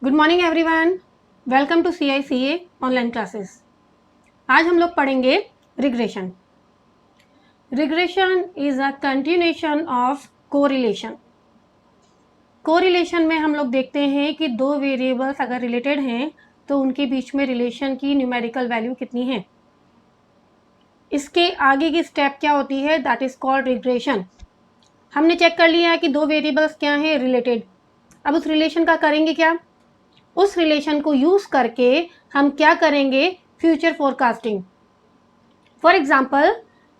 Good morning everyone, welcome to CICA online classes. आज हम लोग पढ़ेंगे regression. Regression is a continuation of correlation. Correlation में हम लोग देखते हैं कि दो वेरिएबल्स अगर रिलेटेड हैं तो उनके बीच में रिलेशन की न्यूमेरिकल वैल्यू कितनी है। इसके आगे की स्टेप क्या होती है, दैट इज कॉल्ड रिग्रेशन। हमने चेक कर लिया है कि दो वेरिएबल्स क्या हैं, रिलेटेड। अब उस रिलेशन का करेंगे क्या, उस रिलेशन को यूज करके हम क्या करेंगे, future forecasting. For example,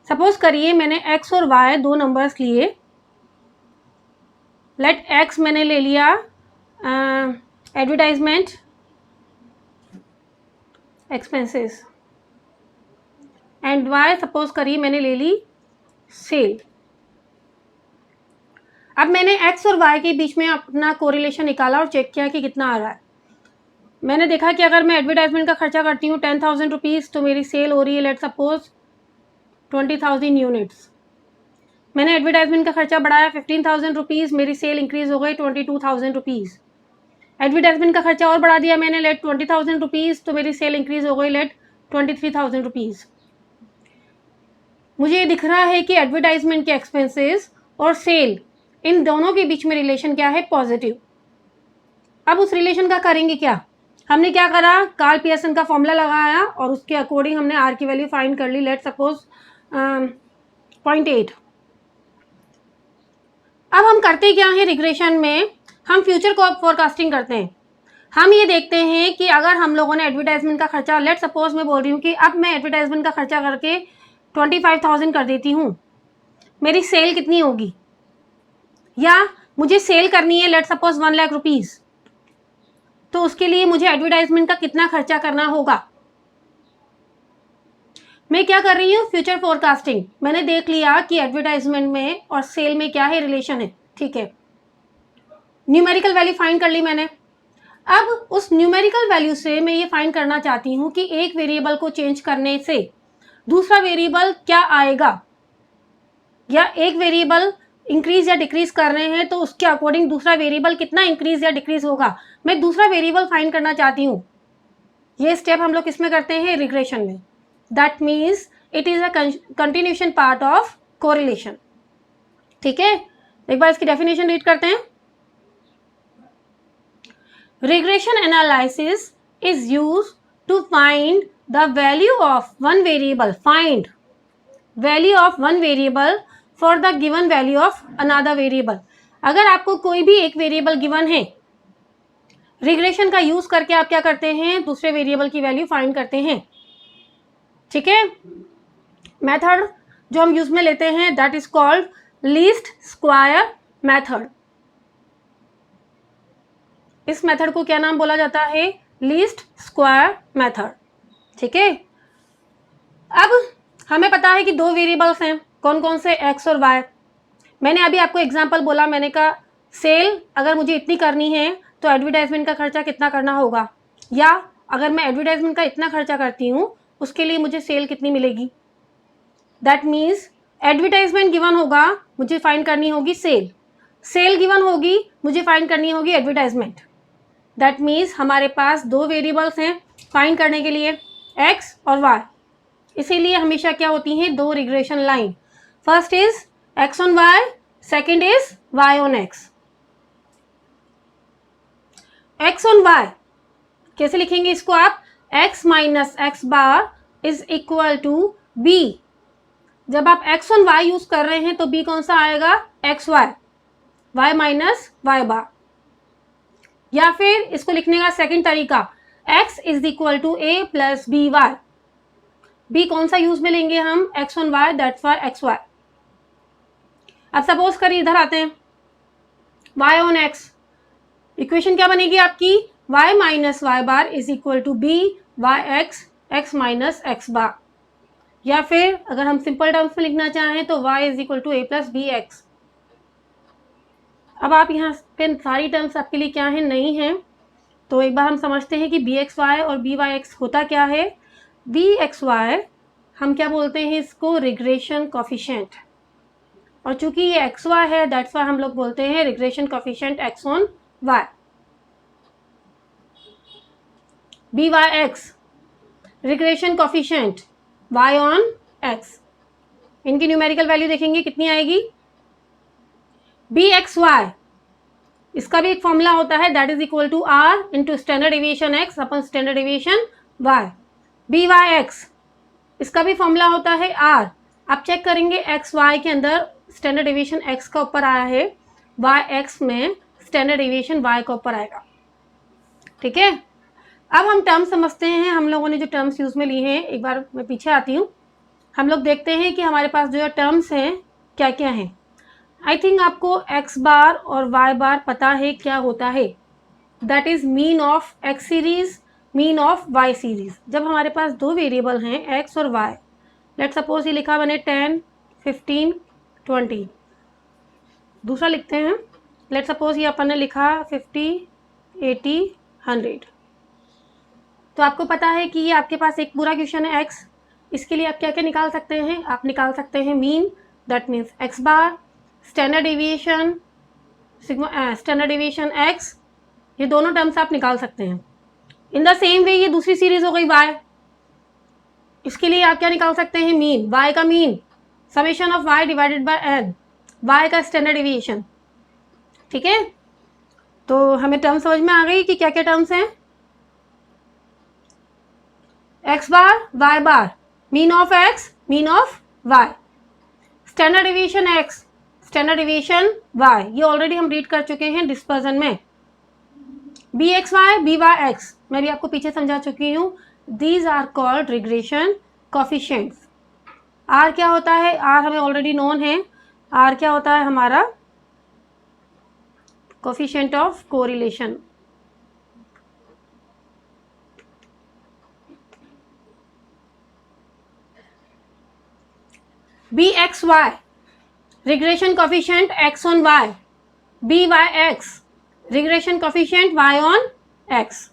suppose करिए मैंने x और y दो नंबर्स लिए। लेट x मैंने ले लिया advertisement expenses and y suppose करिए मैंने ले ली सेल। अब मैंने x और y के बीच में अपना कोरिलेशन निकाला और चेक किया कि कितना आ रहा है। मैंने देखा कि अगर मैं एडवर्टाइजमेंट का खर्चा करती हूँ 10,000 रुपीज़ तो मेरी सेल हो रही है लेट सपोज 20,000 यूनिट्स। मैंने एडवर्टाइजमेंट का खर्चा बढ़ाया 15,000 रुपीज़, मेरी सेल इंक्रीज हो गई 22,000 रुपीज़। एडवर्टाइजमेंट का खर्चा और बढ़ा दिया मैंने लेट 20,000 रुपीज़ तो मेरी सेल इंक्रीज हो गई लेट 23,000 रुपीज़। मुझे ये दिख रहा है कि एडवर्टाइजमेंट के एक्सपेंसेस और सेल इन दोनों के बीच में रिलेशन क्या है, पॉजिटिव। अब उस रिलेशन का करेंगे क्या, हमने क्या करा, कार्ल पियर्सन का फॉर्मूला लगाया और उसके अकॉर्डिंग हमने आर की वैल्यू फाइंड कर ली, लेट सपोज 0.8। अब हम करते क्या है रिग्रेशन में, हम फ्यूचर को फोरकास्टिंग करते हैं। हम ये देखते हैं कि अगर हम लोगों ने एडवर्टाइजमेंट का खर्चा, लेट सपोज मैं बोल रही हूँ कि अब मैं एडवर्टाइजमेंट का खर्चा करके 25,000 कर देती हूँ, मेरी सेल कितनी होगी। या मुझे सेल करनी है लेट सपोज 1 लाख रुपीज़, तो उसके लिए मुझे एडवर्टाइजमेंट का कितना खर्चा करना होगा। मैं क्या कर रही हूँ, फ्यूचर फोरकास्टिंग। मैंने देख लिया कि एडवर्टाइजमेंट में और सेल में क्या है, रिलेशन है, ठीक है। न्यूमेरिकल वैल्यू फाइंड कर ली मैंने। अब उस न्यूमेरिकल वैल्यू से मैं ये फाइंड करना चाहती हूँ कि एक वेरिएबल को चेंज करने से दूसरा वेरिएबल क्या आएगा, या एक वेरिएबल इंक्रीज या डिक्रीज कर रहे हैं तो उसके अकॉर्डिंग दूसरा वेरिएबल कितना इंक्रीज या डिक्रीज होगा। मैं दूसरा वेरिएबल फाइंड करना चाहती हूँ। ये स्टेप हम लोग किसमें करते हैं, रिग्रेशन में। That means it is a continuation part of correlation, ठीक है। एक बार इसकी डेफिनेशन रीड करते हैं। Regression analysis is used to find the value of one variable, find value of one variable for the given value of another variable. अगर आपको कोई भी एक वेरिएबल गिवन है, रिग्रेशन का यूज करके आप क्या करते हैं, दूसरे वेरिएबल की वैल्यू फाइंड करते हैं, ठीक है। मेथड जो हम यूज में लेते हैं that is called least square method. इस मेथड को क्या नाम बोला जाता है, लीस्ट स्क्वायर मेथड, ठीक है। अब हमें पता है कि दो वेरिएबल्स हैं, कौन कौन से, x और y। मैंने अभी आपको एग्जांपल बोला, मैंने कहा सेल अगर मुझे इतनी करनी है तो एडवर्टाइजमेंट का खर्चा कितना करना होगा, या अगर मैं एडवर्टाइजमेंट का इतना खर्चा करती हूँ उसके लिए मुझे सेल कितनी मिलेगी। दैट मीन्स एडवर्टाइजमेंट गिवन होगा, मुझे फाइंड करनी होगी सेल। सेल गिवन होगी, मुझे फाइंड करनी होगी एडवर्टाइजमेंट। दैट मीन्स हमारे पास दो वेरिएबल्स हैं फाइंड करने के लिए, x और y। इसीलिए हमेशा क्या होती हैं, दो regression line. First is x on y, second is y on x। x on y कैसे लिखेंगे इसको आप, x minus x bar is equal to b। जब आप x ऑन y यूज कर रहे हैं तो b कौन सा आएगा, xy, y minus Y bar. या फिर इसको लिखने का सेकंड तरीका, x is equal to a plus b y. b कौन सा यूज में लेंगे हम, x on y, that's y x y. अब सपोज करिए इधर आते हैं, y ऑन x, इक्वेशन क्या बनेगी आपकी, y minus Y bar is equal to B Y X, X minus x bar. या फिर अगर हम सिंपल टर्म्स में लिखना चाहें तो y is equal to a plus b x. अब आप यहाँ पे सारी टर्म्स आपके लिए क्या है, नहीं है, तो एक बार हम समझते हैं कि बी एक्स वाई और बी वाई एक्स होता क्या है। बी एक्स वाई हम क्या बोलते हैं इसको, रिग्रेशन कोफिशिएंट, और चूंकि ये एक्स वाई है दैट्स वाई हम लोग बोलते हैं regression coefficient x on y. B Y x, regression coefficient y on x, इनकी न्यूमेरिकल वैल्यू देखेंगे कितनी आएगी, बी एक्स वाई, इसका भी एक फॉर्मूला होता है, that is equal to r into standard deviation x upon standard deviation y. B Y x, इसका भी फॉर्मूला होता है आर, आप चेक करेंगे एक्स वाई के अंदर स्टैंडर्ड डेविएशन एक्स का ऊपर आया है, वाई एक्स में स्टैंडर्ड डेविएशन वाई का ऊपर आएगा। ठीक है, अब हम टर्म समझते हैं, हम लोगों ने जो टर्म्स यूज में लिए हैं, एक बार मैं पीछे आती हूँ, हम लोग देखते हैं कि हमारे पास जो टर्म्स हैं क्या क्या हैं। आई थिंक आपको एक्स बार और वाई बार पता है क्या होता है, that is mean of x series, mean of y series. जब हमारे पास दो वेरिएबल हैं एक्स और वाई, लेट सपोज ये लिखा मैंने 10, 15, 20, दूसरा लिखते हैं, लेट सपोज ये अपन ने लिखा 50, 80, 100। तो आपको पता है कि ये आपके पास एक पूरा क्वेश्चन है एक्स, इसके लिए आप क्या क्या निकाल सकते हैं, आप निकाल सकते हैं mean, that means x bar, standard deviation, sigma standard deviation x, ये दोनों टर्म्स आप निकाल सकते हैं। इन द सेम वे ये दूसरी सीरीज हो गई वाई, इसके लिए आप क्या निकाल सकते हैं, मीन, वाई का mean, summation of y divided by n, y का स्टैंडर्ड डेविएशन। ठीक है, तो हमें टर्म समझ में आ गई कि क्या क्या टर्म्स हैं, x bar, y bar, mean of x, mean of y, standard deviation x, standard deviation y, ये ऑलरेडी हम रीड कर चुके हैं डिस्पर्जन में। B x y, b Y x, मैं भी आपको पीछे समझा चुकी हूँ, these are called regression coefficients. R क्या होता है, आर हमें ऑलरेडी नोन है, आर क्या होता है हमारा, coefficient of correlation. B x y, regression coefficient x on y, b Y x, regression coefficient y on x.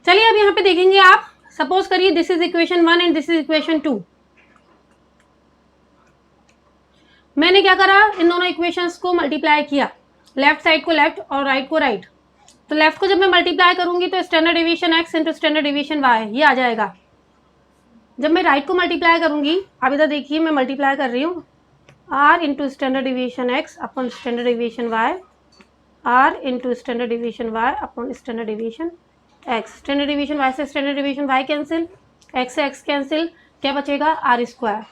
चलिए अब यहां पे देखेंगे आप, सपोज करिए this is equation 1 and this is equation 2। मैंने क्या करा, इन दोनों इक्वेशंस को मल्टीप्लाई किया, लेफ्ट साइड को लेफ्ट और राइट को राइट। तो लेफ्ट को जब मैं मल्टीप्लाई करूंगी तो standard deviation x into standard deviation y, ये आ जाएगा। जब मैं राइट को मल्टीप्लाई करूंगी, आप इधर देखिए मैं मल्टीप्लाई कर रही हूँ, R into standard deviation X upon standard deviation Y, R into standard deviation Y upon standard deviation x. Standard deviation Y से standard deviation Y cancel, X से एक्स कैंसिल, क्या बचेगा, आर स्क्वायर।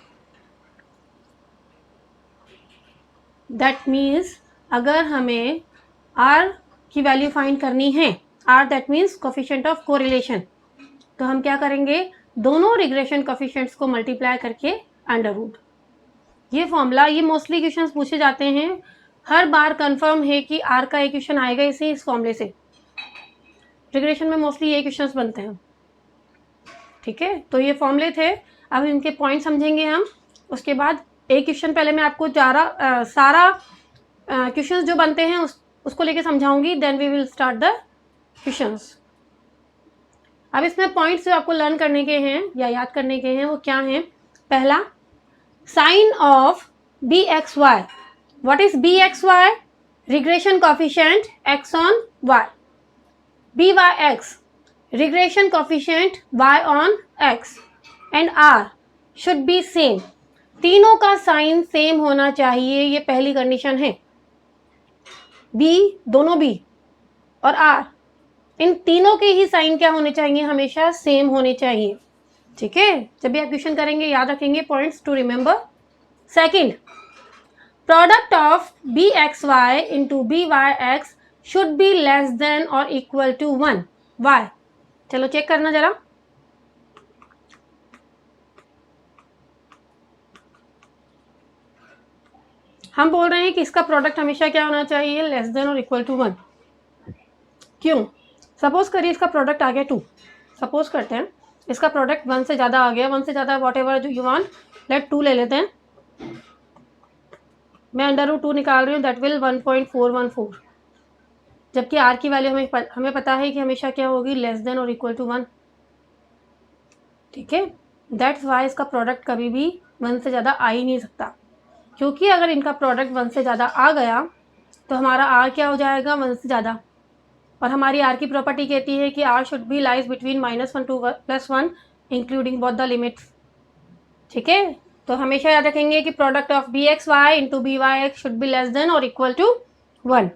दैट मीन्स अगर हमें are की value find करनी है, r that means coefficient of correlation, तो हम क्या करेंगे, दोनों रिग्रेशन कोफिशिएंट्स को मल्टीप्लाई करके अंडर रूट। ये फॉर्मूला, ये मोस्टली क्वेश्चंस पूछे जाते हैं, हर बार कंफर्म है कि आर का एक क्वेश्चन आएगा इसे इस फॉर्मूले से, रिग्रेशन में मोस्टली ये क्वेश्चंस बनते हैं। ठीक है, तो ये फॉर्मूले थे, अब इनके पॉइंट समझेंगे हम। उसके बाद एक क्वेश्चन पहले मैं आपको सारा क्वेश्चंस जो बनते हैं उसको लेके समझाऊंगी, then we will start the questions. अब इसमें पॉइंट्स जो आपको लर्न करने के हैं या याद करने के हैं वो क्या हैं, पहला sign of B x y, what is B x y, regression coefficient x on y, b Y x, regression coefficient y on x, and r should be same, तीनों का साइन सेम होना चाहिए, ये पहली कंडीशन है। B, दोनों B और are, इन तीनों के ही साइन क्या होने चाहिए, हमेशा सेम होने चाहिए। ठीक है, जब भी आप क्वेश्चन करेंगे याद रखेंगे points to remember. Second, product of B x y into b Y x should be less than और इक्वल टू 1, वाई। चलो चेक करना जरा, हम बोल रहे हैं कि इसका प्रोडक्ट हमेशा क्या होना चाहिए, लेस देन और इक्वल टू 1। क्यों, सपोज करिए इसका प्रोडक्ट आ गया 2, सपोज करते हैं इसका प्रोडक्ट 1 से ज़्यादा आ गया, 1 से ज़्यादा वॉट एवर जो यू वांट, लेट 2 ले लेते हैं, मैं अंडर रूट 2 निकाल रही हूँ, दैट विल 1.414, जबकि आर की वैल्यू हमें पता है कि हमेशा क्या होगी, लेस देन और इक्वल टू 1। ठीक है, दैट्स वाई इसका प्रोडक्ट कभी भी 1 से ज़्यादा आ ही नहीं सकता, क्योंकि अगर इनका प्रोडक्ट 1 से ज़्यादा आ गया तो हमारा आर क्या हो जाएगा, 1 से ज़्यादा। और हमारी आर की प्रॉपर्टी कहती है कि r should be lies between -1 to +1 including both the limits. ठीक है, तो हमेशा याद रखेंगे कि product of B x y into b Y x should be less than और इक्वल टू 1।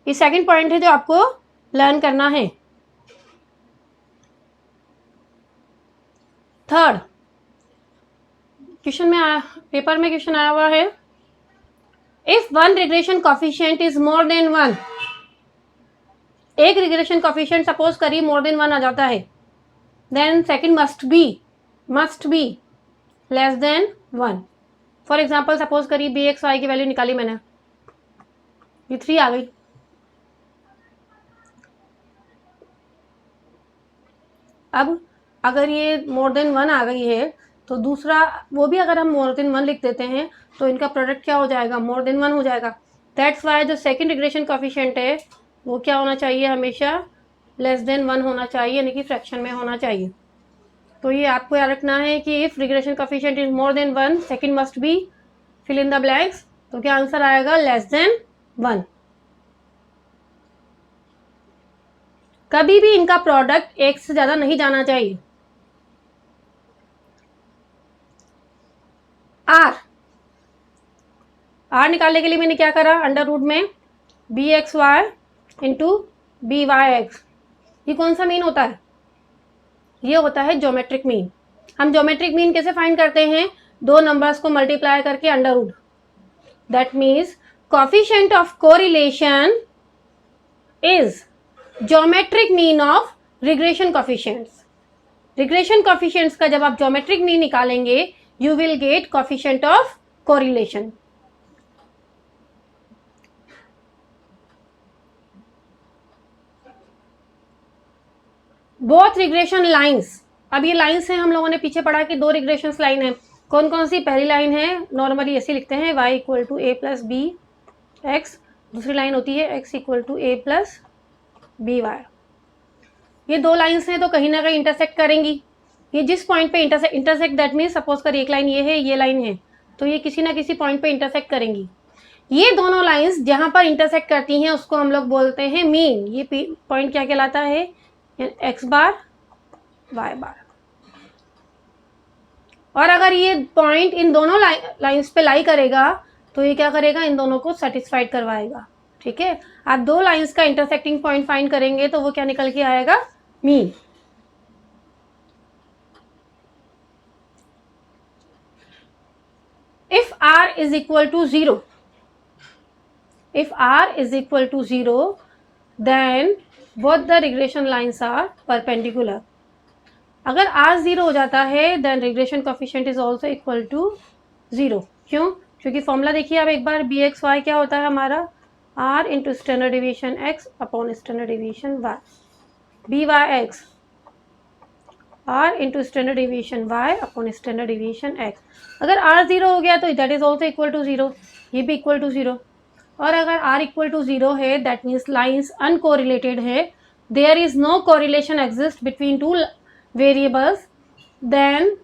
ये सेकंड पॉइंट है जो आपको लर्न करना है। थर्ड क्वेश्चन में पेपर में क्वेश्चन आया हुआ है, if one regression coefficient is more than 1, एक रिग्रेशन कॉफिशिएंट सपोज करिए मोर देन 1 आ जाता है, then second must be less than 1। For example suppose करिए बी एक्स वाई की वैल्यू निकाली मैंने, ये 3 आ गई। अब अगर ये मोर देन 1 आ गई है तो दूसरा वो भी अगर हम मोर देन 1 लिख देते हैं तो इनका प्रोडक्ट क्या हो जाएगा, मोर देन 1 हो जाएगा। दैट्स वाई जो सेकंड रिग्रेशन कॉफिशिएंट है वो क्या होना चाहिए, हमेशा लेस देन 1 होना चाहिए, यानी कि फ्रैक्शन में होना चाहिए। तो ये आपको याद रखना है कि if regression coefficient is more than 1 second must be fill in the blanks, तो क्या आंसर आएगा, लेस देन 1। कभी भी इनका प्रोडक्ट 1 से ज़्यादा नहीं जाना चाहिए। आर निकालने के लिए मैंने क्या करा, अंडर रूट में b x y into b Y x. ये कौन सा मीन होता है, ये होता है ज्योमेट्रिक मीन। हम ज्योमेट्रिक मीन कैसे फाइंड करते हैं, दो नंबर्स को मल्टीप्लाई करके under root. That means coefficient of correlation is geometric mean of regression coefficients. Regression coefficients का जब आप ज्योमेट्रिक मीन निकालेंगे you will get coefficient of correlation. Both regression lines, अब ये लाइंस हैं, हम लोगों ने पीछे पढ़ा कि 2 रिग्रेशन लाइन है। कौन कौन सी, पहली लाइन है नॉर्मली ऐसे लिखते हैं y equal to a plus b x, दूसरी लाइन होती है x equal to a plus b y. ये 2 लाइंस हैं तो कहीं ना कहीं इंटरसेक्ट करेंगी। ये जिस पॉइंट पे इंटरसेक्ट दैट मीन्स सपोज कर एक लाइन ये है, ये लाइन है, तो ये किसी ना किसी पॉइंट पे इंटरसेक्ट करेंगी। ये दोनों लाइंस जहां पर इंटरसेक्ट करती हैं उसको हम लोग बोलते हैं मीन। ये पॉइंट क्या कहलाता है, एक्स बार वाई बार। और अगर ये पॉइंट इन दोनों लाइंस पे लाई करेगा तो ये क्या करेगा, इन दोनों को सेटिस्फाइड करवाएगा। ठीक है, आप 2 लाइंस का इंटरसेक्टिंग पॉइंट फाइंड करेंगे तो वो क्या निकल के आएगा, mean. If r is equal to 0, if r is equal to 0 then both the regression lines are perpendicular। अगर r 0 हो जाता है then regression coefficient is also equal to 0। क्यों, क्योंकि फॉर्मूला देखिए आप एक बार, बी एक्स वाई क्या होता है हमारा, r into standard division x upon standard division y, b Y x r into standard division y upon standard division x। अगर r 0 हो गया तो that is also equal to 0, ये भी इक्वल टू 0। और अगर r इक्वल टू 0 है that means lines uncorrelated है, there is no correlation exist between 2 variables, then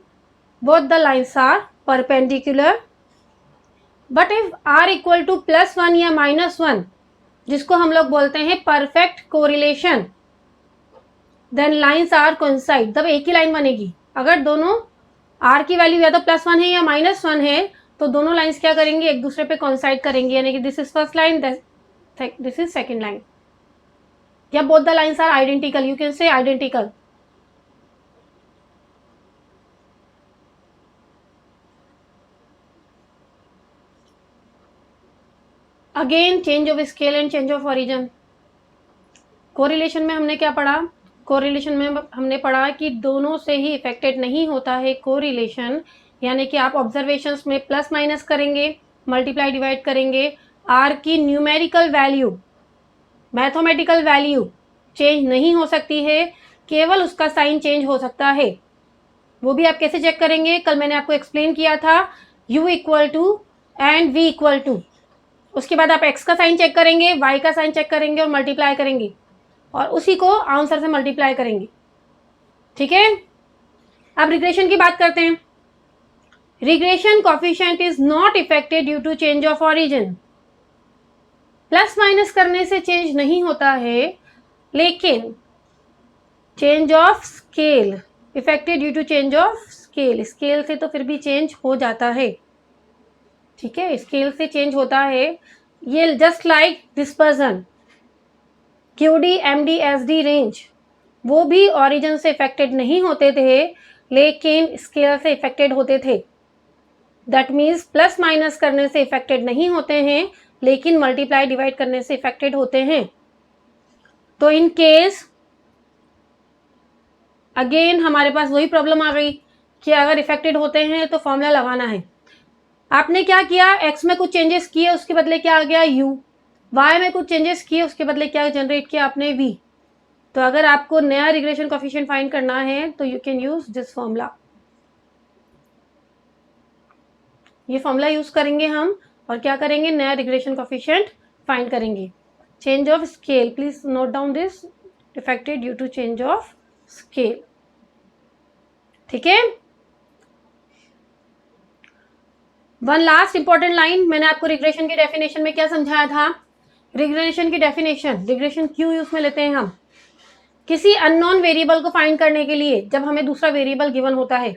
both the lines are perpendicular. But if r equal to +1 या -1, जिसको हम लोग बोलते हैं perfect correlation, then lines are coincide, तब एक ही लाइन बनेगी। अगर दोनों r की वैल्यू या तो +1 है या -1 है तो दोनों लाइंस क्या करेंगे, एक दूसरे पे कोइंसाइड करेंगे, यानी कि this is first line, this is second line, या both the lines are identical, you can say identical. Again change of scale and change of origin. Correlation में हमने क्या पढ़ा, कोरिलेशन में हमने पढ़ा कि दोनों से ही इफेक्टेड नहीं होता है कोरिलेशन, यानी कि आप ऑब्जर्वेशंस में प्लस माइनस करेंगे, मल्टीप्लाई डिवाइड करेंगे, आर की numerical value, mathematical value change नहीं हो सकती है, केवल उसका साइन चेंज हो सकता है। वो भी आप कैसे चेक करेंगे, कल मैंने आपको एक्सप्लेन किया था, u equal to and v equal to, उसके बाद आप x का साइन चेक करेंगे, y का साइन चेक करेंगे और मल्टीप्लाई करेंगे, और उसी को आंसर से मल्टीप्लाई करेंगे। ठीक है, अब रिग्रेशन की बात करते हैं। Regression coefficient is not affected due to change of origin. Plus minus करने से चेंज नहीं होता है, लेकिन change of scale affected due to change of scale, scale से तो फिर भी चेंज हो जाता है, ठीक है, स्केल से चेंज होता है। ये just like dispersion, QD MD SD range, वो भी ओरिजिन से इफेक्टेड नहीं होते थे, लेकिन स्केल से इफेक्टेड होते थे। दैट मीन्स प्लस माइनस करने से इफेक्टेड नहीं होते हैं, लेकिन मल्टीप्लाई डिवाइड करने से इफेक्टेड होते हैं। तो इन केस अगेन हमारे पास वही प्रॉब्लम आ गई कि अगर इफेक्टेड होते हैं तो फॉर्मूला लगाना है। आपने क्या किया, एक्स में कुछ चेंजेस किए, उसके बदले क्या आ गया यू, वाई में कुछ चेंजेस किए, उसके बदले क्या जनरेट किया आपने वी। तो अगर आपको नया रिग्रेशन कोएफिशिएंट फाइंड करना है तो you can use this formula, ये फॉर्मूला यूज करेंगे हम और क्या करेंगे, नया रिग्रेशन कोएफिशिएंट फाइंड करेंगे। Change of scale, please note down this, affected due to change of scale, ठीक है। वन लास्ट इंपॉर्टेंट लाइन, मैंने आपको रिग्रेशन की डेफिनेशन में क्या समझाया था, रिग्रेशन की डेफिनेशन, रिग्रेशन क्यों यूज में लेते हैं हम, किसी अननोन वेरिएबल को फाइंड करने के लिए, जब हमें दूसरा वेरिएबल गिवन होता है।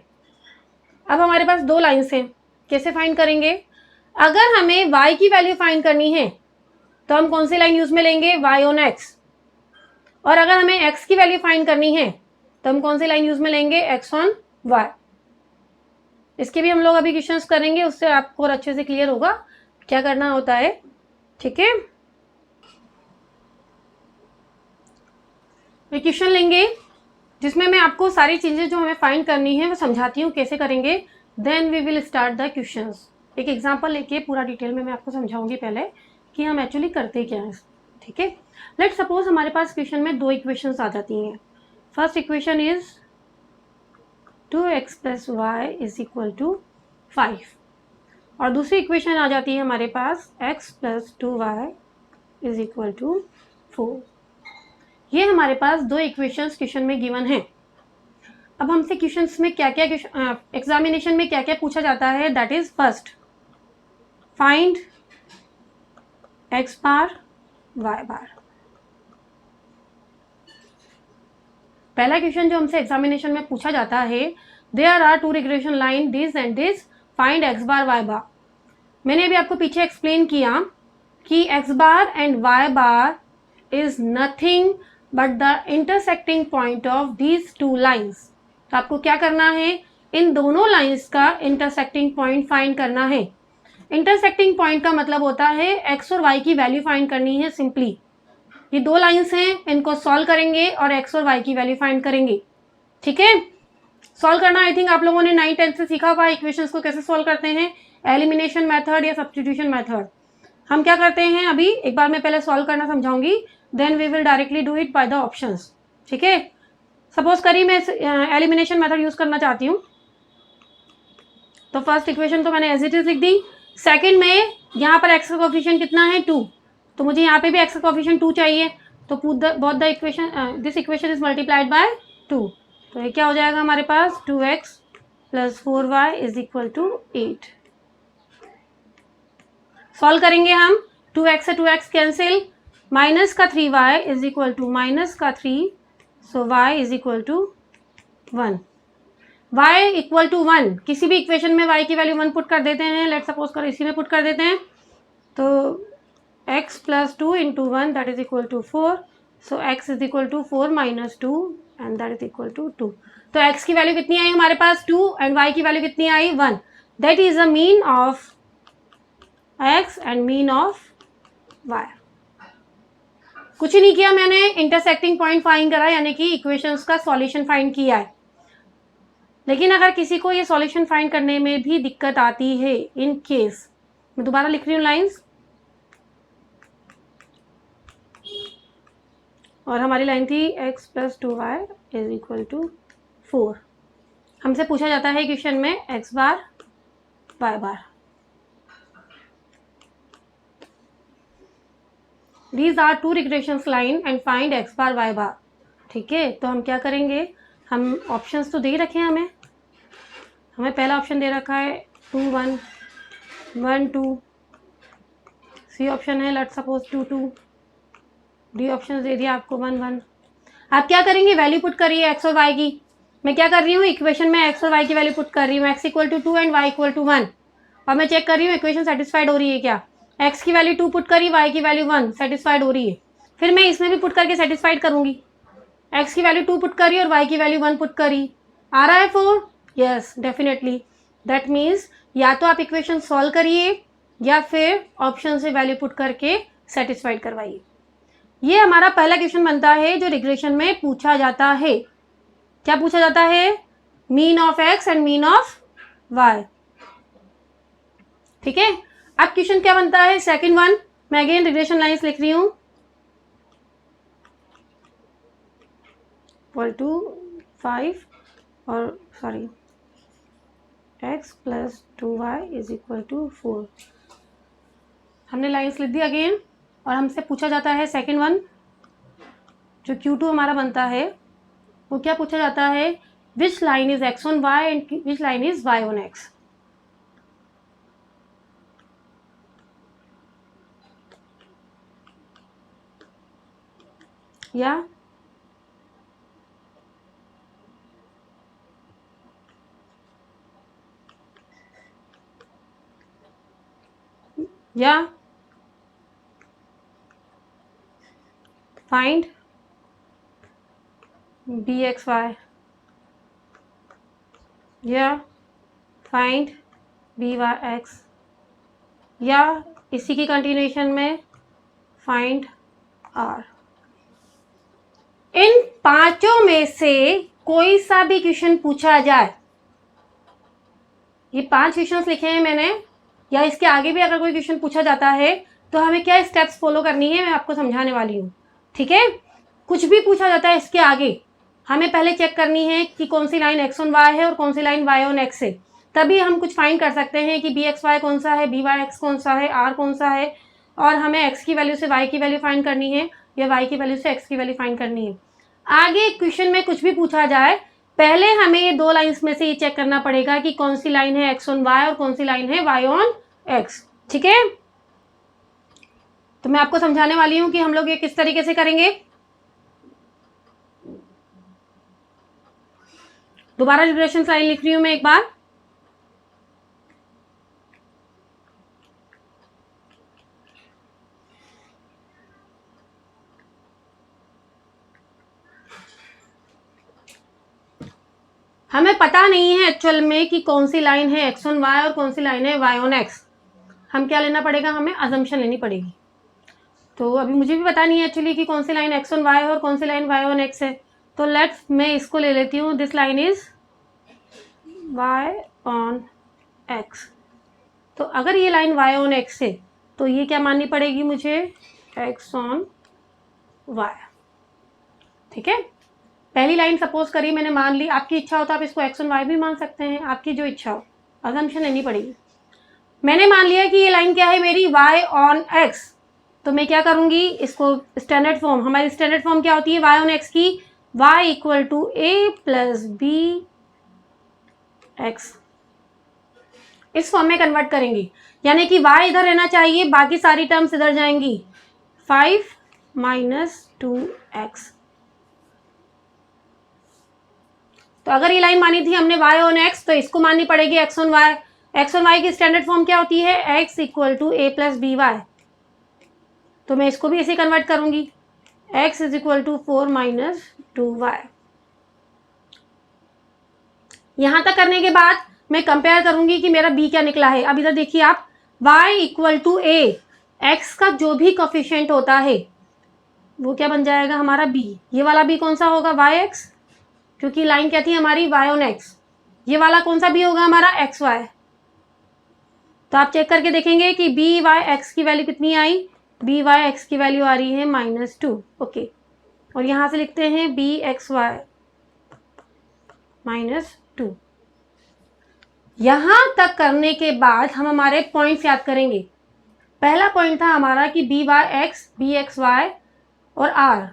अब हमारे पास दो लाइन्स हैं, कैसे फाइंड करेंगे, अगर हमें y की वैल्यू फाइंड करनी है तो हम कौन सी लाइन यूज में लेंगे, y ऑन x, और अगर हमें x की वैल्यू फाइंड करनी है तो हम कौन सी लाइन यूज में लेंगे, x ऑन y। इसके भी हम लोग अभी क्वेश्चंस करेंगे, उससे आपको और अच्छे से क्लियर होगा क्या करना होता है, ठीक है। क्वेश्चन लेंगे जिसमें मैं आपको सारी चीजें जो हमें फाइंड करनी है वो समझाती हूँ कैसे करेंगे, then we will start the questions. एक एग्जांपल लेके पूरा डिटेल में मैं आपको समझाऊंगी पहले कि हम एक्चुअली करते क्या है, ठीक है। लेट सपोज हमारे पास क्वेश्चन में दो इक्वेशंस आ जाती हैं। First equation is 2x + y = 5 और दूसरी इक्वेशन आ जाती है हमारे पास x + 2y = 4। ये हमारे पास दो इक्वेशंस क्वेश्चन में गिवन है। अब हमसे क्वेश्चंस में क्या क्या एग्जामिनेशन में क्या क्या पूछा जाता है, that is first find x bar y bar. पहला क्वेश्चन जो हमसे एग्जामिनेशन में पूछा जाता है, there are two regression line this and this, find x bar y bar. मैंने अभी आपको पीछे एक्सप्लेन किया कि x bar and y bar is nothing but the intersecting point of these two lines. तो आपको क्या करना है, इन दोनों लाइन्स का इंटरसेक्टिंग पॉइंट फाइंड करना है। इंटरसेक्टिंग पॉइंट का मतलब होता है x और y की वैल्यू फाइंड करनी है सिंपली। ये दो लाइन्स हैं, इनको सॉल्व करेंगे और x और y की वैल्यू फाइंड करेंगे, ठीक है। सॉल्व करना आई थिंक आप लोगों ने 9th 10th से सीखा हुआ, इक्वेशंस को कैसे सॉल्व करते हैं, एलिमिनेशन मेथड या सब्स्टिट्यूशन मेथड। हम क्या करते हैं, अभी एक बार मैं पहले सॉल्व करना समझाऊंगी, then we will directly do it by the options, ठीक है। सपोज करिए मैं एलिमिनेशन मेथड यूज करना चाहती हूँ, तो फर्स्ट इक्वेशन तो मैंने एज इट इज लिख दी। सेकंड में यहाँ पर x का कोएफिशिएंट कितना है 2, तो मुझे यहाँ पे भी x का कोएफिशिएंट 2 चाहिए, तो both the equation this equation is multiplied by 2। तो ये क्या हो जाएगा हमारे पास, 2x + 4y = 8। सॉल्व करेंगे हम, 2x से 2x कैंसिल, माइनस का 3y = -3, सो y = 1। y = 1, किसी भी इक्वेशन में y की वैल्यू 1 पुट कर देते हैं, लेट सपोज कर इसी में पुट कर देते हैं, तो x + 2 × 1 that is equal to 4, so x = 4 - 2 and that is equal to 2। तो x की वैल्यू कितनी आई हमारे पास 2 एंड y की वैल्यू कितनी आई 1, that is the mean of x and mean of y। कुछ नहीं किया मैंने, इंटरसेक्टिंग पॉइंट फाइंड करा, यानी कि इक्वेशंस का सॉल्यूशन फाइंड किया है। लेकिन अगर किसी को ये सॉल्यूशन फाइंड करने में भी दिक्कत आती है, इन केस, मैं दोबारा लिख रही हूँ लाइंस, और हमारी लाइन थी x + 2y = 4। हमसे पूछा जाता है क्वेश्चन में x bar y bar. These are two regressions line and find x bar y बार, ठीक है। तो हम क्या करेंगे, हम ऑप्शंस तो दे ही रखे हैं, हमें पहला ऑप्शन दे रखा है 2 1 1 2 सी ऑप्शन है लेट सपोज 2 2, डी ऑप्शन दे दिया आपको 1 1। आप क्या करेंगे, वैल्यू पुट करिए एक्स और वाई की। मैं क्या कर रही हूँ, इक्वेशन में एक्स और वाई की वैल्यू पुट कर रही हूँ, x equal to 2 and y equal to 1, और मैं चेक कर रही हूँ इक्वेशन सेटिस्फाइड हो रही है क्या। एक्स की वैल्यू 2 पुट करी, वाई की वैल्यू 1, सेटिस्फाइड हो रही है। फिर मैं इसमें भी पुट करके सेटिस्फाइड करूंगी, एक्स की वैल्यू 2 पुट करी और वाई की वैल्यू 1 पुट करी, आ रहा है 4, यस डेफिनेटली। दैट मीन्स या तो आप इक्वेशन सॉल्व करिए या फिर ऑप्शन से वैल्यू पुट करके सेटिस्फाइड करवाइए। ये हमारा पहला क्वेश्चन बनता है जो रिग्रेशन में पूछा जाता है। क्या पूछा जाता है, mean of x and mean of y. ठीक है, अब क्वेश्चन क्या बनता है, सेकंड वन। मैं अगेन रिग्रेशन लाइंस लिख रही हूं, इक्वल टू 5 और sorry x plus 2y is equal to 4। हमने लाइंस लिख दी अगेन, और हमसे पूछा जाता है सेकंड वन जो Q2 हमारा बनता है, वो क्या पूछा जाता है, which line is x on y and which line is y on x। या फाइंड bxy, या फाइंड byx, या इसी की कंटिन्यूएशन में फाइंड r। इन पांचों में से कोई सा भी क्वेश्चन पूछा जाए, ये 5 क्वेश्चंस लिखे हैं मैंने, या इसके आगे भी अगर कोई क्वेश्चन पूछा जाता है तो हमें क्या स्टेप्स फॉलो करनी है, मैं आपको समझाने वाली हूँ। ठीक है, कुछ भी पूछा जाता है इसके आगे हमें पहले चेक करनी है कि कौन सी लाइन एक्स ऑन वाई है और कौन सी लाइन वाई ऑन एक्स है, तभी हम कुछ फाइंड कर सकते हैं कि बी एक्स वाई कौन सा है, बी वाई एक्स कौन सा है, आर कौन सा है, और हमें एक्स की वैल्यू से वाई की वैल्यू फाइंड करनी है या वाई की वैल्यू से एक्स की वैल्यू फाइंड करनी है। आगे क्वेश्चन में कुछ भी पूछा जाए, पहले हमें ये 2 लाइंस में से ये चेक करना पड़ेगा कि कौन सी लाइन है एक्स ऑन वाई और कौन सी लाइन है वाई ऑन एक्स। ठीक है, तो मैं आपको समझाने वाली हूं कि हम लोग ये किस तरीके से करेंगे। दोबारा रिग्रेशन लाइन लिख रही हूं मैं एक बार। हमें पता नहीं है एक्चुअल में कि कौन सी लाइन है एक्स ऑन वाई और कौन सी लाइन है वाई ऑन एक्स। हम क्या लेना पड़ेगा, हमें अजम्पशन लेनी पड़ेगी। तो अभी मुझे भी पता नहीं है एक्चुअली कि कौन सी लाइन एक्स ऑन वाई है और कौन सी लाइन वाई ऑन एक्स है। तो लेट्स मैं इसको ले लेती हूँ, this line is Y on x. तो अगर ये लाइन वाई ऑन एक्स है तो ये क्या माननी पड़ेगी मुझे, एक्स ऑन वाई। ठीक है, पहली लाइन सपोज करिए मैंने मान ली, आपकी इच्छा हो तो आप इसको एक्स ऑन वाई भी मान सकते हैं, आपकी जो इच्छा हो, अजम्पशन लेनी पड़ेगी। मैंने मान लिया कि ये लाइन क्या है मेरी, वाई ऑन एक्स। तो मैं क्या करूंगी, इसको स्टैंडर्ड फॉर्म, हमारी स्टैंडर्ड फॉर्म क्या होती है वाई ऑन एक्स की, y equal to a plus b x, इस फॉर्म में कन्वर्ट करेंगे। यानी कि y इधर रहना चाहिए, बाकी सारी टर्म्स इधर जाएंगी, 5 माइनस 2x। तो अगर ये लाइन मानी थी हमने y ऑन x, तो इसको माननी पड़ेगी x on y। x on y की स्टैंडर्ड फॉर्म क्या होती है, x equal to a plus b y. तो मैं इसको भी ऐसे कन्वर्ट करूंगी, x is equal to 4 minus 2y। यहां तक करने के बाद मैं कंपेयर करूंगी कि मेरा b क्या निकला है। अब इधर देखिए आप, y equal to a, x का जो भी कोफिशिएंट होता है वो क्या बन जाएगा हमारा b। ये वाला b कौन सा होगा, yx, क्योंकि लाइन क्या थी हमारी y ऑन x। ये वाला कौन सा b होगा हमारा, xy। तो आप चेक करके देखेंगे कि by(x) की वैल्यू कितनी आई, by(x) की वैल्यू आ रही है -2। ओके, और यहां से लिखते हैं bxy -2। यहां तक करने के बाद हम हमारे पॉइंट्स याद करेंगे। पहला पॉइंट था हमारा कि by(x), bxy और r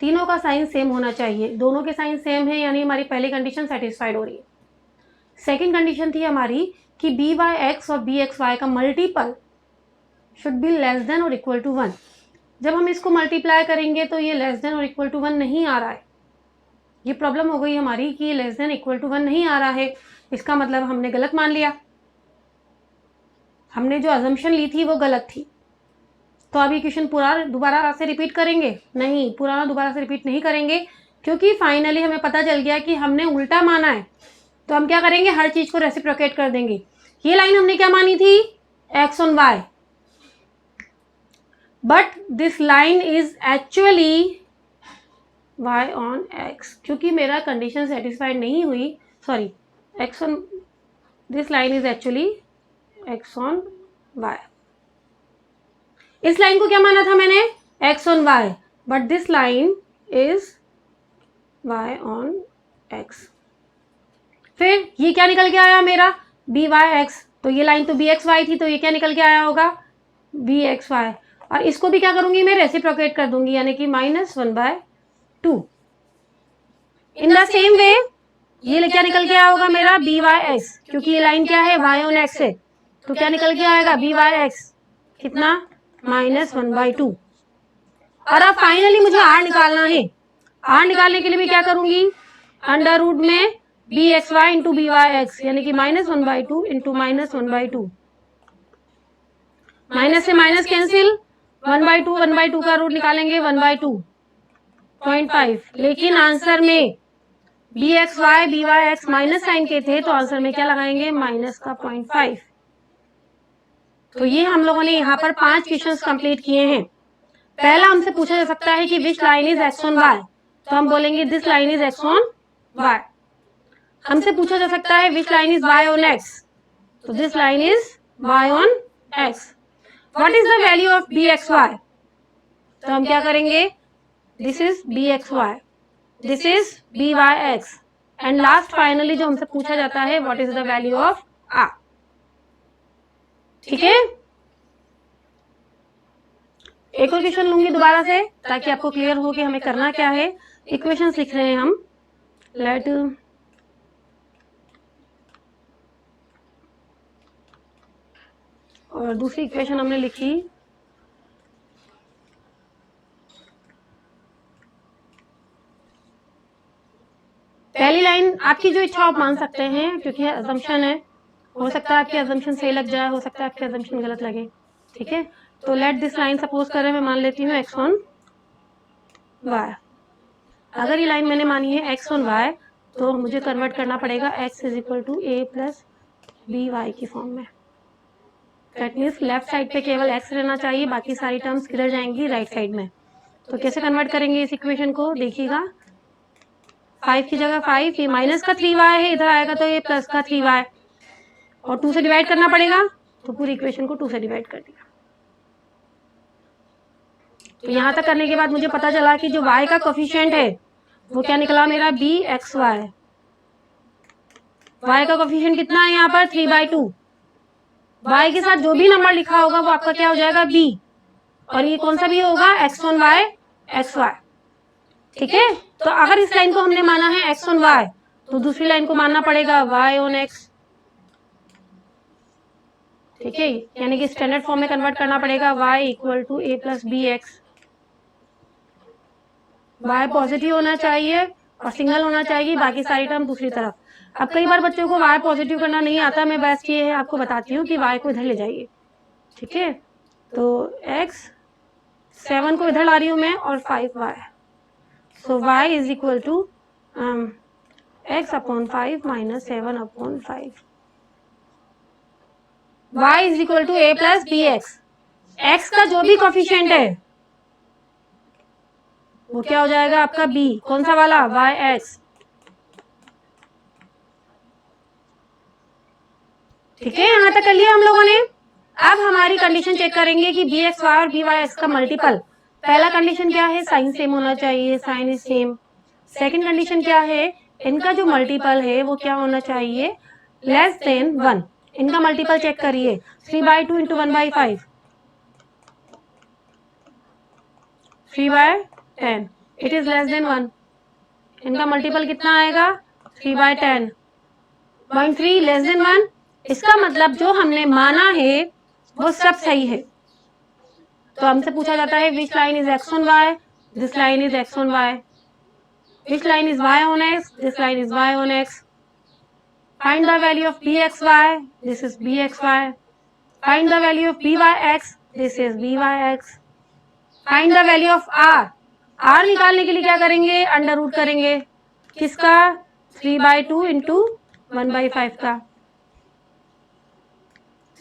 तीनों का साइन सेम होना चाहिए। दोनों के साइन सेम है यानी हमारी पहली कंडीशन सेटिस्फाइड हो रही है। सेकंड कंडीशन थी हमारी कि by(x) और bxy का multiple should be less than और इक्वल टू 1। जब हम इसको मल्टीप्लाई करेंगे तो ये लेस देन और इक्वल टू 1 नहीं आ रहा है। ये प्रॉब्लम हो गई हमारी कि ये लेस देन इक्वल टू 1 नहीं आ रहा है। इसका मतलब हमने गलत मान लिया, हमने जो अजम्पशन ली थी वो गलत थी। तो अब ये क्वेश्चन पूरा दोबारा से रिपीट करेंगे? नहीं, पुराना दोबारा से रिपीट नहीं करेंगे, क्योंकि फाइनली हमें पता चल गया कि हमने उल्टा माना है। तो हम क्या करेंगे, हर चीज को रेसिप्रोकेट कर देंगे। ये लाइन हमने क्या मानी थी, x on y, but this line is actually y on x, क्योंकि मेरा कंडीशन सेटिस्फाइड नहीं हुई। Sorry, x on, this line is actually x on y। इस लाइन को क्या माना था मैंने, x on y, but this line is y on x। फिर ये क्या निकल के आया मेरा, बी वाई एक्स। तो ये लाइन तो बी एक्स वाई थी, तो ये क्या निकल के आया होगा, बी एक्स वाई। और इसको भी क्या करूंगी मैं, रेसिप्रोकेट कर दूंगी, यानी कि -1/2। इन द सेम वे ये क्या निकल के आया होगा मेरा, बी वाई एक्स, क्योंकि ये लाइन क्या है, वाई ऑन एक्स है, तो क्या निकल के आएगा, बी वाई एक्स कितना, -1/2। और अब फाइनली मुझे आर निकालना है। आर निकालने के लिए भी क्या करूंगी, अंडर रूट में b x y into b Y x, यानी कि -1/2 इंटू -1/2। माइनस से माइनस कैंसिल, 1/2 का रूट निकालेंगे 1/2, 0.5। लेकिन आंसर में b x y b Y x minus sign के थे, तो आंसर में क्या लगाएंगे, माइनस का 0.5। तो ये हम लोगों ने यहाँ पर 5 क्वेश्चंस कंप्लीट किए हैं। पहला हमसे पूछा जा सकता है कि which line is x on Y, तो हम बोलेंगे this line is x on Y. हमसे पूछा जा सकता है which line is Y on x, तो this line is Y on X. What is the value of B x Y, तो हम क्या करेंगे, this is B x Y, this is B Y X, and last finally जो हमसे पूछा जाता है what is the value of r. ठीक है, एक और क्वेश्चन लूंगी दोबारा से ताकि आपको क्लियर हो कि हमें करना क्या है। इक्वेशंस लिख रहे हैं हम, लेट और दूसरी इक्वेशन हमने लिखी पहली लाइन आपकी जो इच्छा आप मान सकते हैं, क्योंकि अजम्पशन है, हो सकता है आपकी अजम्पशन सही लग जाए, हो सकता है आपकी अजम्पशन गलत लगे। ठीक है, तो लेट दिस लाइन सपोज करें मैं मान लेती हूँ एक्स ऑन वाई। अगर ये लाइन मैंने मानी है एक्स ऑन वाई, तो मुझे कन्वर्ट करना पड़ेगा x is equal to a plus b y की फॉर्म में। दैट मीन्स लेफ्ट साइड पे केवल x रहना चाहिए, बाकी सारी टर्म्स किधर जाएंगी, राइट साइड में। तो कैसे कन्वर्ट करेंगे इस इक्वेशन को, देखिएगा 5 की जगह 5, ये माइनस का 3y है, इधर आएगा तो ये प्लस का 3y, और 2 से डिवाइड करना पड़ेगा, तो पूरी इक्वेशन को 2 से डिवाइड कर दिया। तो यहाँ तक करने के बाद मुझे पता चला कि जो y का कोफिशिएंट है वो क्या निकला मेरा, बी एक्स वाई। y का कोफिशिएंट कितना है यहाँ पर, 3/2। y के साथ जो भी नंबर लिखा होगा वो आपका क्या हो जाएगा, b, और ये कौन सा भी होगा, x on y x y. ठीक है, तो अगर इस लाइन को हमने माना है x ऑन y, तो दूसरी लाइन को मानना पड़ेगा y ऑन x। ठीक है, यानी कि स्टैंडर्ड फॉर्म में कन्वर्ट करना पड़ेगा, y equal to a plus b x. y positive होना चाहिए और सिंगल होना चाहिए, बाकी सारी टर्म दूसरी तरफ। अब कई बार बच्चों को y पॉजिटिव करना नहीं आता, मैं बेस्ट ये है आपको बताती हूँ कि y को इधर ले जाइए। ठीक है, तो x 7 को इधर ला रही हूँ मैं, और 5y, so y is equal to x upon 5 minus 7 upon 5। y is equal to a plus b x. x का जो भी कोफिशिएंट है वो क्या हो जाएगा आपका b, कौन सा वाला, वाई एक्स। ठीक है, यहां तक कर लिया हम लोगों ने। अब हमारी कंडीशन चेक करेंगे कि बी एक्स वाई और बी वाई एक्स का मल्टीपल। पहला कंडीशन क्या है, साइन सेम होना चाहिए, sign is same. Second condition क्या है, इनका जो मल्टीपल है वो क्या होना चाहिए, लेस देन 1। इनका मल्टीपल चेक करिए, 3/2 into 1/5, 3/10, it is less than 1। इनका मल्टीपल कितना आएगा, 3/10, 0.3 लेस देन 1। इसका मतलब जो हमने माना है वो सब सही है। तो हमसे पूछा जाता है which line is x on y, this line is x on y. Which line is Y on x, this line is Y on x. Find the value of B x Y, this is B x y. Find the value of b Y x, this is B Y x. Find the value of r. R निकालने के लिए क्या करेंगे, under root करेंगे. किसका, 3/2 into 1/5 का.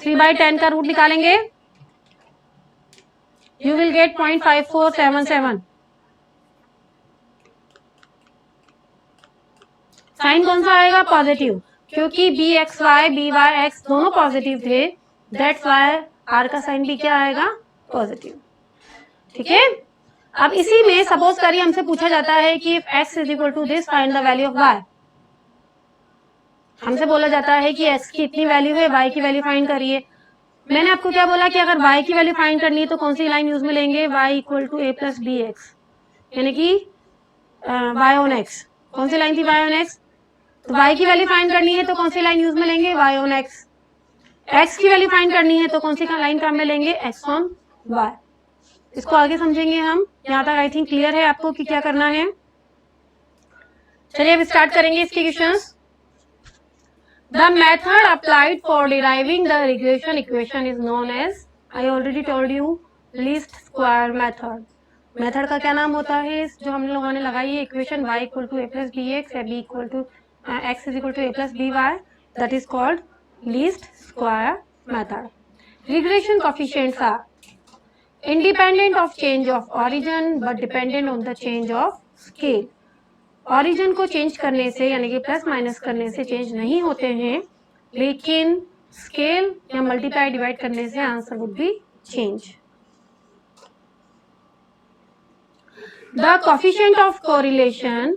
3/10 का root निकालेंगे, यू विल गेट 0.5477. साइन कौन सा आएगा, पॉजिटिव, क्योंकि b x y b Y x दोनों पॉजिटिव थे. दैट्स वाई आर का साइन भी क्या आएगा, पॉजिटिव. ठीक है. अब इसी में सपोज करिए हमसे पूछा जाता है कि if x is equal to this find the value of y. हमसे बोला जाता है कि x की इतनी वैल्यू है, y की वैल्यू फाइंड करिए. मैंने आपको क्या बोला कि अगर y की वैल्यू फाइंड करनी है तो कौन सी लाइन यूज में लेंगे, y equal to a plus b x, यानी कि y ऑन x. कौन सी लाइन थी, y ऑन x. तो y की वैल्यू फाइंड करनी है तो कौन सी लाइन यूज में लेंगे, y ऑन x. x की वैल्यू फाइंड करनी है तो कौन सी लाइन काम में लेंगे, x ऑन y. इसको आगे समझेंगे हम. यहाँ तक आई थिंक क्लियर है आपको कि क्या करना है. चलिए अब स्टार्ट करेंगे इसके questions. The method applied for deriving the regression equation is known as, I already told you, least square method. Method का क्या नाम होता है, जो हम लोगों ने लगाई है equation y equal to a plus b x या b equal to x is equal to a plus b y, that is called least square method. Regression coefficients are independent of change of origin but dependent on the change of scale. origin को change करने से यानी कि plus minus करने से change नहीं होते हैं, लेकिन स्केल या मल्टीप्लाई डिवाइड करने से answer would be change. The coefficient of correlation,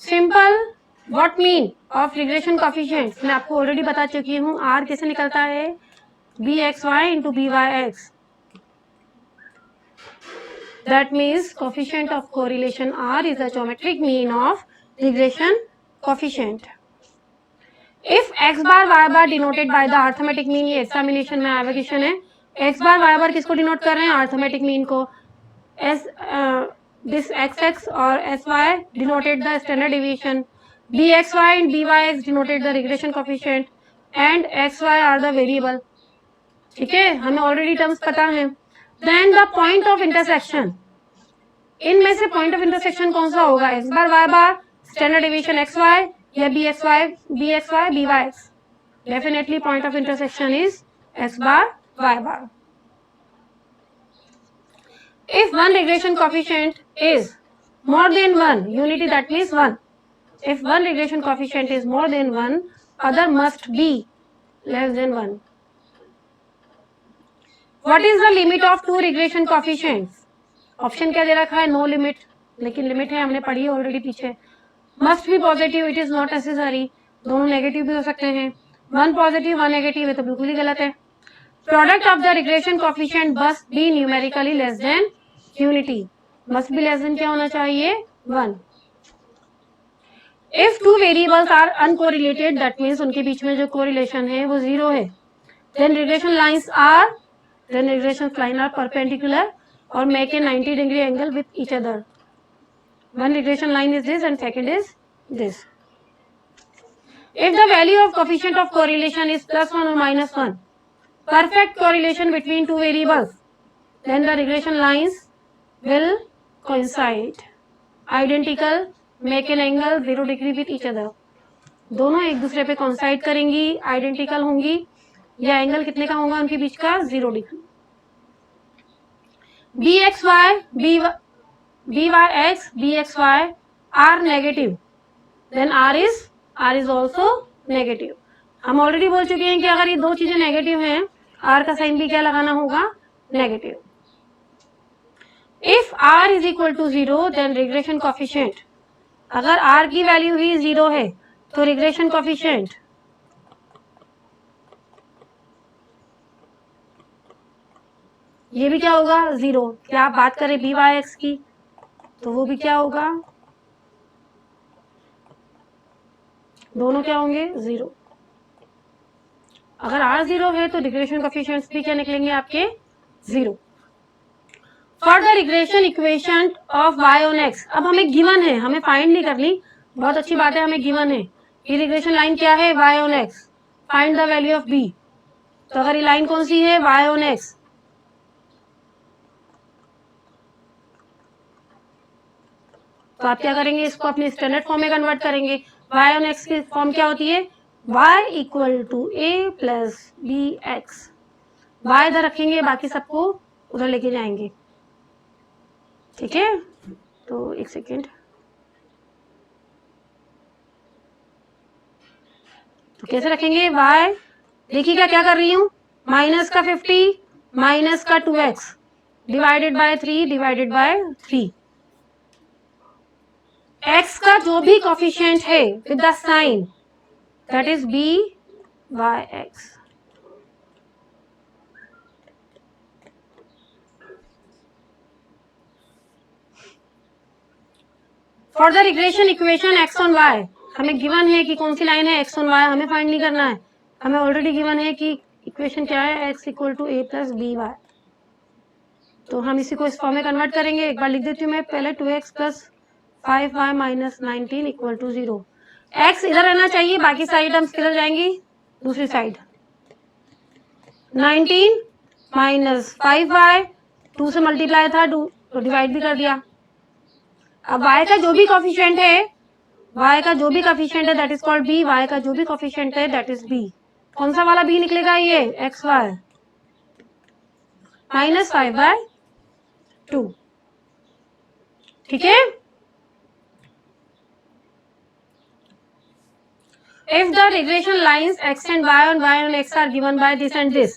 simple what mean of regression coefficients मैं आपको ऑलरेडी बता चुकी हूँ. आर कैसे निकलता है, b x y into b Y x. That means coefficient of correlation R is the geometric mean of regression coefficient. If x bar y bar denoted by the arithmetic mean, ये examination में आया question है. x bar y bar किसको denote कर रहे हैं, arithmetic mean को. This xx और sy denoted the standard deviation. bxy and byx denoted the regression coefficient and xy are the variable. ठीक है, हमें ऑलरेडी टर्म्स पता है. Then the point of intersection, इनमें से पॉइंट ऑफ इंटरसेक्शन कौन सा होगा, x बार y बार, स्टैंडर्ड डेविएशन xy या bxy byx. Definitely point of intersection is x bar y bar. If one regression coefficient is more than 1, unity that means 1. If one regression coefficient is more than 1, other must be less than 1. What is the limit of two regression coefficients? Option क्या दे रखा है, no limit, लेकिन limit है, हमने पढ़ी है already पीछे. Must be positive, it is not necessary, दोनों नेगेटिव भी हो सकते हैं. वन पॉजिटिव वन नेगेटिव है तो बिल्कुल ही गलत है. Product of the regression coefficient must be numerically less than unity. Must be less than क्या होना चाहिए, 1. If two variables are uncorrelated, that means उनके बीच में जो कोरिलेशन है वो 0 है. Then regression lines are, then regression line are perpendicular or make a 90-degree angle with each other. One regression line is this and second is this. If the value of coefficient of correlation is +1 or -1, perfect correlation between two variables, then the regression lines will coincide. Identical, make an angle 0 degree with each other. दोनों एक दूसरे पे coincide करेंगी, identical होंगी, या angle कितने का होगा उनके बीच का, 0 degree. bxy byx bxy are negative, then r is also negative. हम ऑलरेडी बोल चुके हैं कि अगर ये दो चीजें नेगेटिव हैं, r का साइन भी क्या लगाना होगा, negative. If r is equal to 0, then regression coefficient, अगर r की वैल्यू ही 0 है तो रिग्रेशन कोफिशिएंट ये भी क्या होगा, 0. क्या आप बात करें बी वाई एक्स की तो वो भी क्या होगा, दोनों क्या होंगे, 0. अगर r 0 है तो रिग्रेशन कोफिशिएंट्स भी क्या निकलेंगे आपके, 0. For the regression equation of y on x, अब हमें गिवन है, हमें फाइंड नहीं करनी, बहुत अच्छी बात है, हमें गिवन है ये रिग्रेशन लाइन क्या है, y on x, find the value of b। तो अगर ये लाइन कौन सी है, y ऑन x, तो आप क्या करेंगे, इसको अपने स्टैंडर्ड फॉर्म में कन्वर्ट करेंगे। y ऑन x की फॉर्म क्या होती है, y equal to a plus b x. y इधर रखेंगे, बाकी सबको उधर लेके जाएंगे, ठीक है। तो एक सेकेंड, तो कैसे रखेंगे, y, देखिएगा क्या कर रही हूं, माइनस का 50 माइनस का 2x divided by 3 divided by 3। x का जो भी कोफिशिएंट है with the sign that is b by x। For the regression equation x on y, हमें गिवन है कि कौन सी लाइन है x ऑन y, हमें फाइंड नहीं करना है, हमें ऑलरेडी गिवन है कि इक्वेशन क्या है, x equal to a plus b y. तो हम इसी को इस फॉर्म में कन्वर्ट करेंगे। एक बार लिख देती हूँ मैं पहले, 2x plus 5y minus 19 equal to 0। x इधर रहना चाहिए, बाकी सारी टर्म्स किधर जाएंगी, दूसरी साइड। 19 माइनस 5y, 2 से मल्टीप्लाई था, तो डिवाइड भी कर दिया। अब y का जो भी कोफिशिएंट है, y का जो भी कोफिशिएंट है that is called b, y का जो भी कोफिशिएंट है दैट इज b। कौन सा वाला b निकलेगा, ये एक्स वाई माइनस 5/2, ठीक है। If the regression lines x and y on x are given by this and this,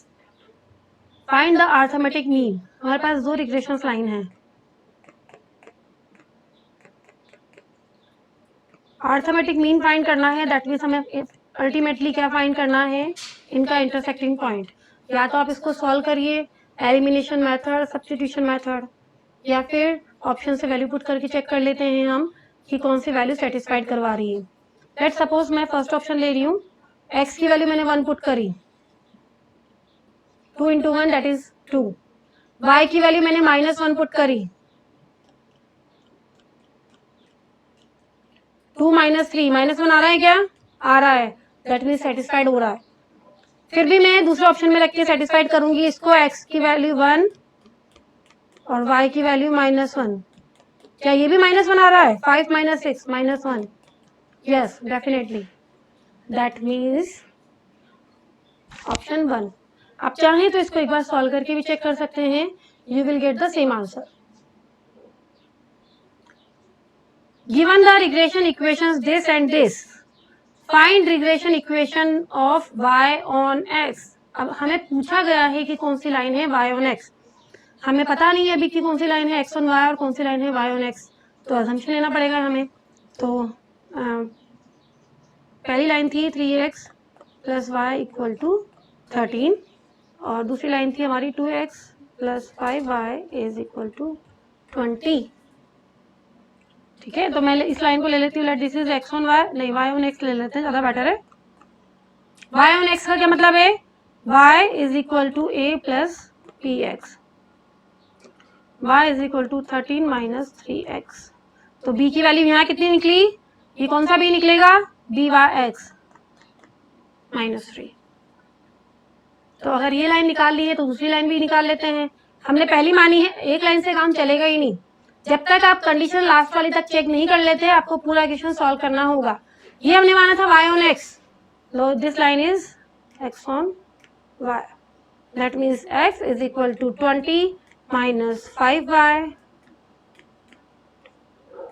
find the arithmetic mean। हमारे पास दो रिग्रेशन लाइन है, अर्थमेटिक मीन फाइंड करना है, दैट मीन्स हमें अल्टीमेटली क्या फाइंड करना है, इनका इंटरसेक्टिंग पॉइंट। या तो आप इसको सॉल्व करिए एलिमिनेशन मेथड, सब्स्टिट्यूशन मेथड, या फिर ऑप्शन से वैल्यू पुट करके चेक कर लेते हैं हम कि कौन सी वैल्यू सेटिस्फाइड करवा रही है। लेट सपोज मैं फर्स्ट ऑप्शन ले रही हूँ, x की वैल्यू मैंने 1 पुट करी, 2 इंटू 1 दैट इज 2। y की वैल्यू मैंने -1 पुट करी, 2 माइनस 3, -1 आ रहा है क्या, आ रहा है, दैट मीन्स सेटिस्फाइड हो रहा है। फिर भी मैं दूसरे ऑप्शन में रख के सेटिस्फाइड करूंगी इसको, x की वैल्यू 1 और y की वैल्यू -1। क्या ये भी -1 आ रहा है, 5 minus 6 -1, yes definitely, that means option 1। आप चाहें तो इसको एक बार सॉल्व करके भी चेक कर सकते हैं, you will get the same answer. Given the regression equations this and this, find regression equation of y on x। अब हमें पूछा गया है कि कौन सी लाइन है y on x, हमें पता नहीं है अभी कि कौन सी लाइन है x on y और कौन सी लाइन है y on x, तो असम्पशन लेना पड़ेगा हमें। तो पहली लाइन थी 3x plus Y equal to 13 और दूसरी लाइन थी हमारी 2x plus 5y is equal to 20, ठीक है। तो मैं इस लाइन को ले लेती हूँ, let this is x on y, नहीं y ऑन x ले लेते हैं, ज्यादा बेटर है। y ऑन x का क्या मतलब है, y is equal to a plus p x, y is equal to 13 minus 3x। तो b की वैल्यू यहाँ कितनी निकली, ये कौन सा b निकलेगा, b बाय x माइनस 3। तो अगर ये लाइन निकाल ली है तो दूसरी लाइन भी निकाल लेते हैं। हमने पहली मानी है, एक लाइन से काम चलेगा ही नहीं, जब तक आप कंडीशन लास्ट वाली तक चेक नहीं कर लेते आपको पूरा इक्वेशन सॉल्व करना होगा। ये हमने माना था y ऑन x, लो this line is x on y, that means x is equal to 20 minus 5y।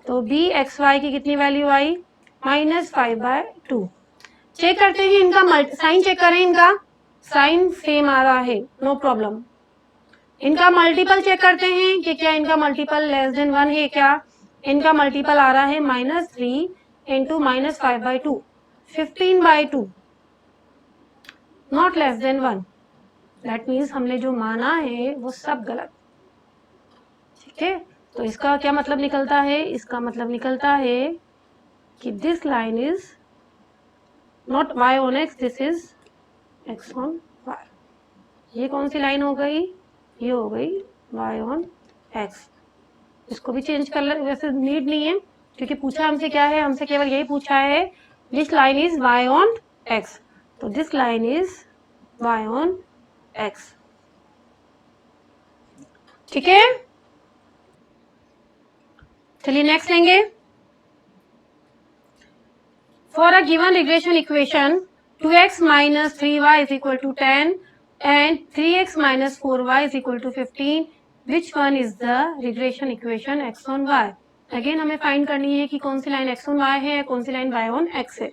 तो b एक्स वाई की कितनी वैल्यू आई, -5/2। चेक करते हैं इनका साइन, चेक करें इनका साइन सेम आ रहा है, नो प्रॉब्लम। इनका मल्टीपल चेक करते हैं कि क्या इनका मल्टीपल लेस देन 1 है, क्या इनका मल्टीपल आ रहा है -3 into -5/2, 15/2, not less than 1। That means हमने जो माना है वो सब गलत, ठीक है। तो इसका क्या मतलब निकलता है, इसका मतलब निकलता है कि this line is not y on x, this is x on y। ये कौन सी लाइन हो गई, ये हो गई y ऑन एक्स। इसको भी चेंज कर ले, वैसे नीड नहीं है क्योंकि पूछा हमसे क्या है, हमसे केवल यही पूछा है this line is Y on x, तो this line is Y on x. ठीक है, चलिए नेक्स्ट लेंगे। For a given regression equation 2x minus 3y is equal to 10 and 3x minus 4y is equal to 15, which one is the regression equation x on y? Again हमें find करनी है कि कौन सी लाइन x on y है, कौन सी line y on x है।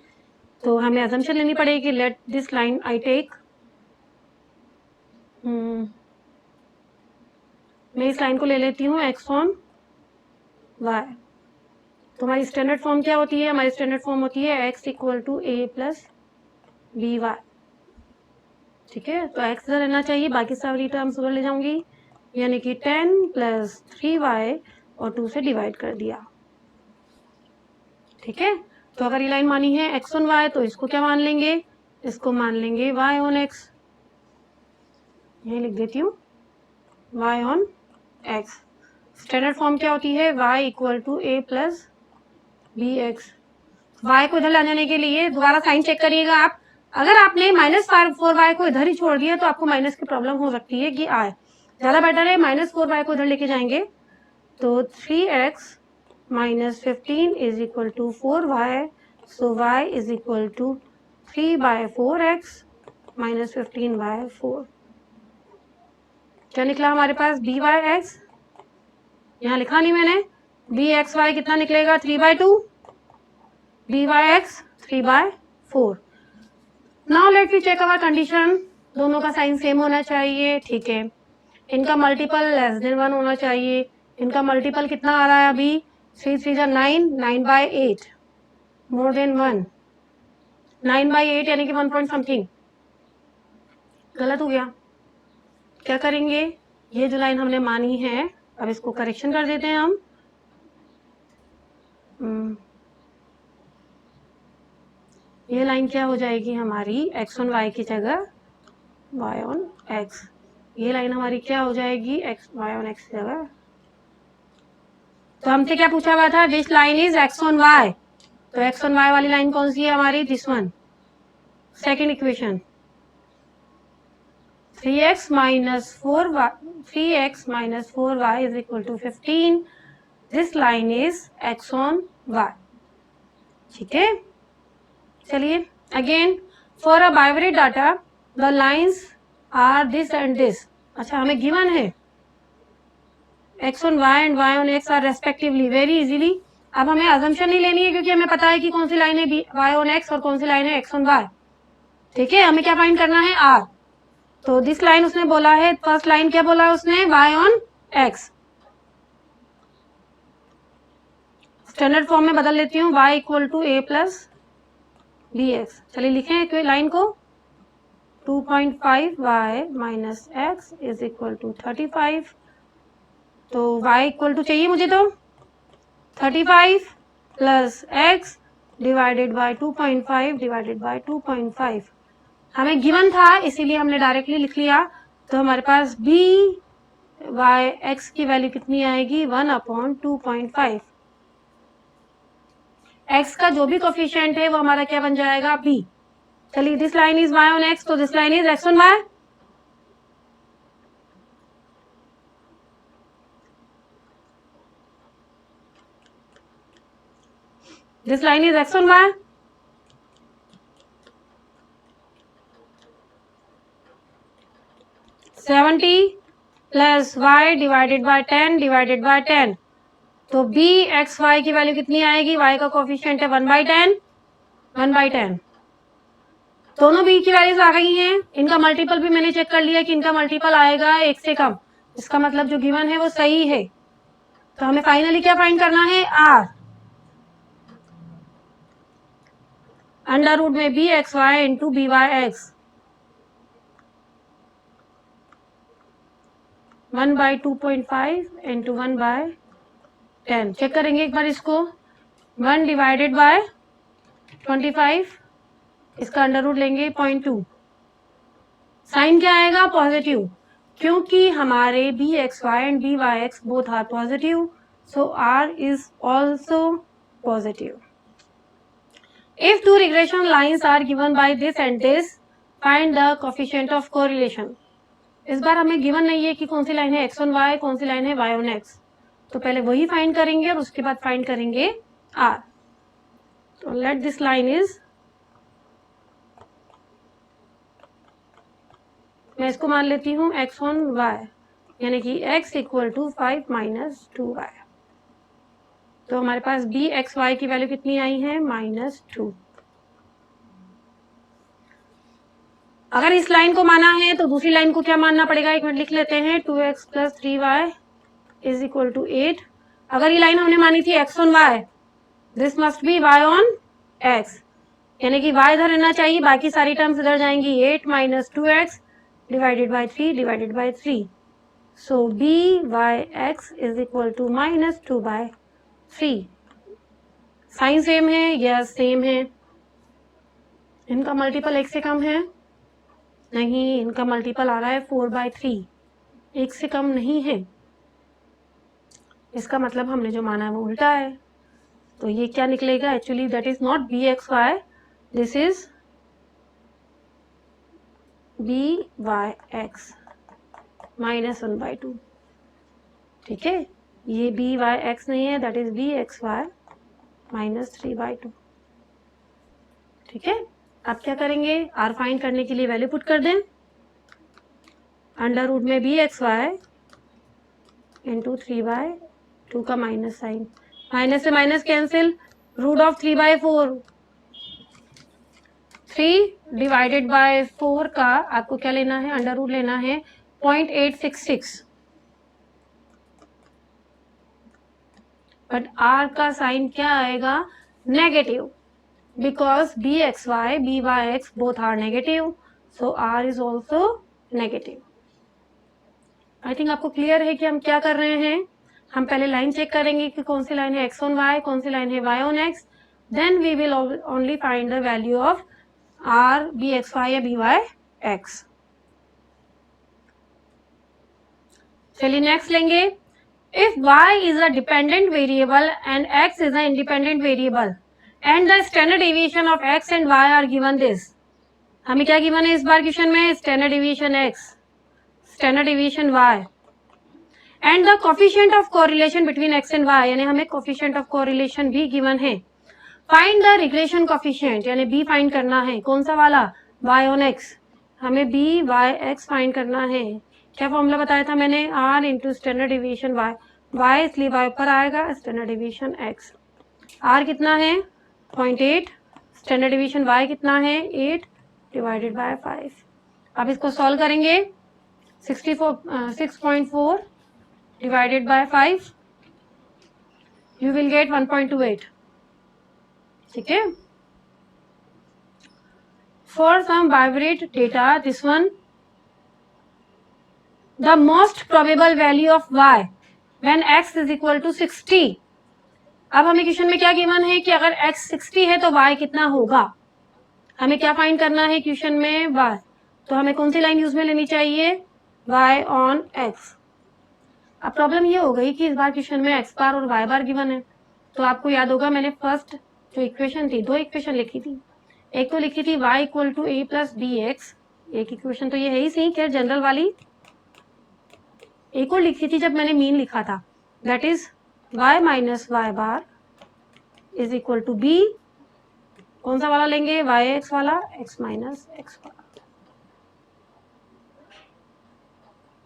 तो हमें अजम्पशन लेनी पड़ेगी, let this line I take, मैं इस लाइन को ले लेती हूँ x on y। तो हमारी स्टैंडर्ड फॉर्म क्या होती है, हमारी स्टैंडर्ड फॉर्म होती है x equal to a plus b y. ठीक है, तो x इधर रहना चाहिए, बाकी सारी टर्म्स उधर ले जाऊंगी, यानी कि 10 प्लस 3y और 2 से डिवाइड कर दिया। ठीक है, तो अगर ये लाइन मानी है x ऑन y, तो इसको क्या मान लेंगे, इसको मान लेंगे y ऑन x। यही लिख देती हूँ y on x। Standard form क्या होती है, y equal to a plus b x. y को इधर ले जाने के लिए दोबारा साइन चेक करिएगा आप, अगर आपने -4y को इधर ही छोड़ दिया तो आपको माइनस की प्रॉब्लम हो सकती है कि आए, ज्यादा बेटर है -4y को इधर लेके जाएंगे, तो 3x minus 15 is equal to 4y, so y is equal to 3 by 4x minus 15 by 4। क्या निकला हमारे पास, बी वाई एक्स, यहाँ लिखा नहीं मैंने, बी एक्स वाई कितना निकलेगा 3/2, b Y x 3/4। Now let me check our condition, दोनों का साइन सेम होना चाहिए। ठीक है, इनका मल्टीपल लेस देन 1 होना चाहिए। इनका मल्टीपल कितना आ रहा है अभी, 3 3 जा 9, 9/8, मोर देन 1, 9/8 यानी कि 1 पॉइंट समथिंग। गलत हो गया, क्या करेंगे, ये जो लाइन हमने मानी है, अब इसको करेक्शन कर देते हैं हम। ये लाइन क्या हो जाएगी हमारी, x ऑन y की जगह y ऑन x। ये लाइन हमारी क्या हो जाएगी, y ऑन x की जगह। तो हमसे क्या पूछा हुआ था, विच line is x on y, तो x ऑन y वाली लाइन कौन सी है हमारी, this one. Second equation 3x minus 4y is equal to 15, this line is x on y। ठीक है, चलिए again, for a bivariate data the lines are this and this. अच्छा, हमें given है x on y and y on x are respectively, very easily. अब हमें assumption नहीं लेनी है क्योंकि हमें पता है कि कौन सी लाइन है y on x और कौन सी लाइन है x on y। ठीक है, हमें क्या फाइंड करना है, r। तो दिस लाइन उसने बोला है, फर्स्ट लाइन क्या बोला है उसने, y on x। Standard form में बदल लेती हूँ, y equal to a plus b x. चलिए लिखें लाइन को, 2.5y minus x is equal to 35। तो y इक्वल टू चाहिए मुझे, तो 35 plus x divided by 2.5 divided by 2.5 हमें गिवन था, इसीलिए हमने डायरेक्टली लिख लिया। तो हमारे पास b बाय x की वैल्यू कितनी आएगी, 1/2.5। x का जो भी कोफिशिएंट है वो हमारा क्या बन जाएगा, b। चलिए, this line is y on x, तो this line is x on y। This line is x on y। Seventy plus y divided by 10 divided by 10। तो b एक्स वाई की वैल्यू कितनी आएगी, y का coefficient है 1/10, 1/10। दोनों b की values आ गई हैं। इनका मल्टीपल भी मैंने चेक कर लिया कि इनका मल्टीपल आएगा 1 से कम, इसका मतलब जो गिवन है वो सही है। तो हमें फाइनली क्या फाइंड करना है, r। अंडर रूट में b x y into b Y x, 1/2.5 into 1/10। Check करेंगे एक बार इसको, 1 डिवाइडेड बाय 25, इसका अंडर रूट लेंगे 0.2। साइन क्या आएगा, पॉजिटिव। क्योंकि हमारे b x y and b Y x both are positive, so r is also positive. If two regression lines are given by this and this, find the coefficient of correlation. इस बार हमें given नहीं है कि कौन सी line है x on y, कौन सी लाइन है y on x. तो पहले वही फाइंड करेंगे और उसके बाद फाइंड करेंगे r. तो लेट दिस लाइन इज, मैं इसको मान लेती हूँ x on y, यानी कि x equal to 5 minus 2y. तो हमारे पास बी एक्स वाई की वैल्यू कितनी आई है? -2. अगर इस लाइन को माना है तो दूसरी लाइन को क्या मानना पड़ेगा? एक मिनट लिख लेते हैं. 2x + 3y is equal to 8. अगर ये लाइन हमने मानी थी x on y, this must be y on x, यानी कि y इधर रहना चाहिए, बाकी सारी टर्म्स इधर जाएंगी. 8 माइनस 2x डिवाइडेड बाई 3 डिवाइडेड by 3. So b Y x is equal to -2/3. Sign same है? यस सेम है. इनका मल्टीपल एक से कम है? नहीं, इनका मल्टीपल आ रहा है 4/3, एक से कम नहीं है. इसका मतलब हमने जो माना है वो उल्टा है. तो ये क्या निकलेगा? Actually that is not b x Y, this is B Y x -1/2. ठीक है, ये बी वाई एक्स नहीं है, that is B x y -3/2. ठीक है, आप क्या करेंगे? आर फाइंड करने के लिए वैल्यू पुट कर दें. अंडर रूट में बी एक्स वाई इंटू 3/2 का माइनस साइन, माइनस से minus cancel. Root of 3/4, 3 divided by 4 का आपको क्या लेना है? अंडर रूट लेना है 0.866. बट आर का साइन क्या आएगा? Negative, because b x y b Y x both are negative, so r is also negative. I think आपको क्लियर है कि हम क्या कर रहे हैं. हम पहले लाइन चेक करेंगे कि कौन सी लाइन है x on y, कौन सी लाइन है y on x. Then we will only find the value of r b x y या बी वाई एक्स. चलिए नेक्स्ट लेंगे. If y is a dependent variable and x is an independent variable and the standard deviation of x and y are given this. हमें क्या given है इस बार question में? Standard deviation x, standard deviation y and the coefficient of correlation between x and y, यानी हमें coefficient of correlation भी given है. Find the regression coefficient, यानी b फाइंड करना है. कौन सा वाला? y on x. हमें b y x फाइंड करना है. क्या फॉर्मूला बताया था मैंने? r into standard deviation y. y इसलिए y ऊपर आएगा, स्टैंडर्ड डिवीएशन x. r कितना है? 0.8. स्टैंडर्ड डिवीएशन y कितना है? 8 डिवाइडेड बाय 5. अब इसको सॉल्व करेंगे. 6.4 divided by 5, you will get 1.28. ठीक है. For some bivariate data, this one, the most probable value of y when x is equal to 60. अब हमें क्वेश्चन में क्या गिवन है कि अगर x 60 है तो y कितना होगा. हमें क्या फाइंड करना है क्वेश्चन में? y. तो हमें कौन सी लाइन यूज में लेनी चाहिए? y on x. अब प्रॉब्लम ये हो गई कि इस बार क्वेश्चन में x बार और y बार गिवन है. तो आपको याद होगा मैंने फर्स्ट जो इक्वेशन थी, दो इक्वेशन लिखी थी. एक तो लिखी थी y equal to a plus b x. एक इक्वेशन तो ये है ही सही, खैर जनरल वाली. एक और लिखी थी जब मैंने मीन लिखा था, that is y minus Y bar is equal to b. कौन सा वाला लेंगे? y x वाला, x माइनस x वाला.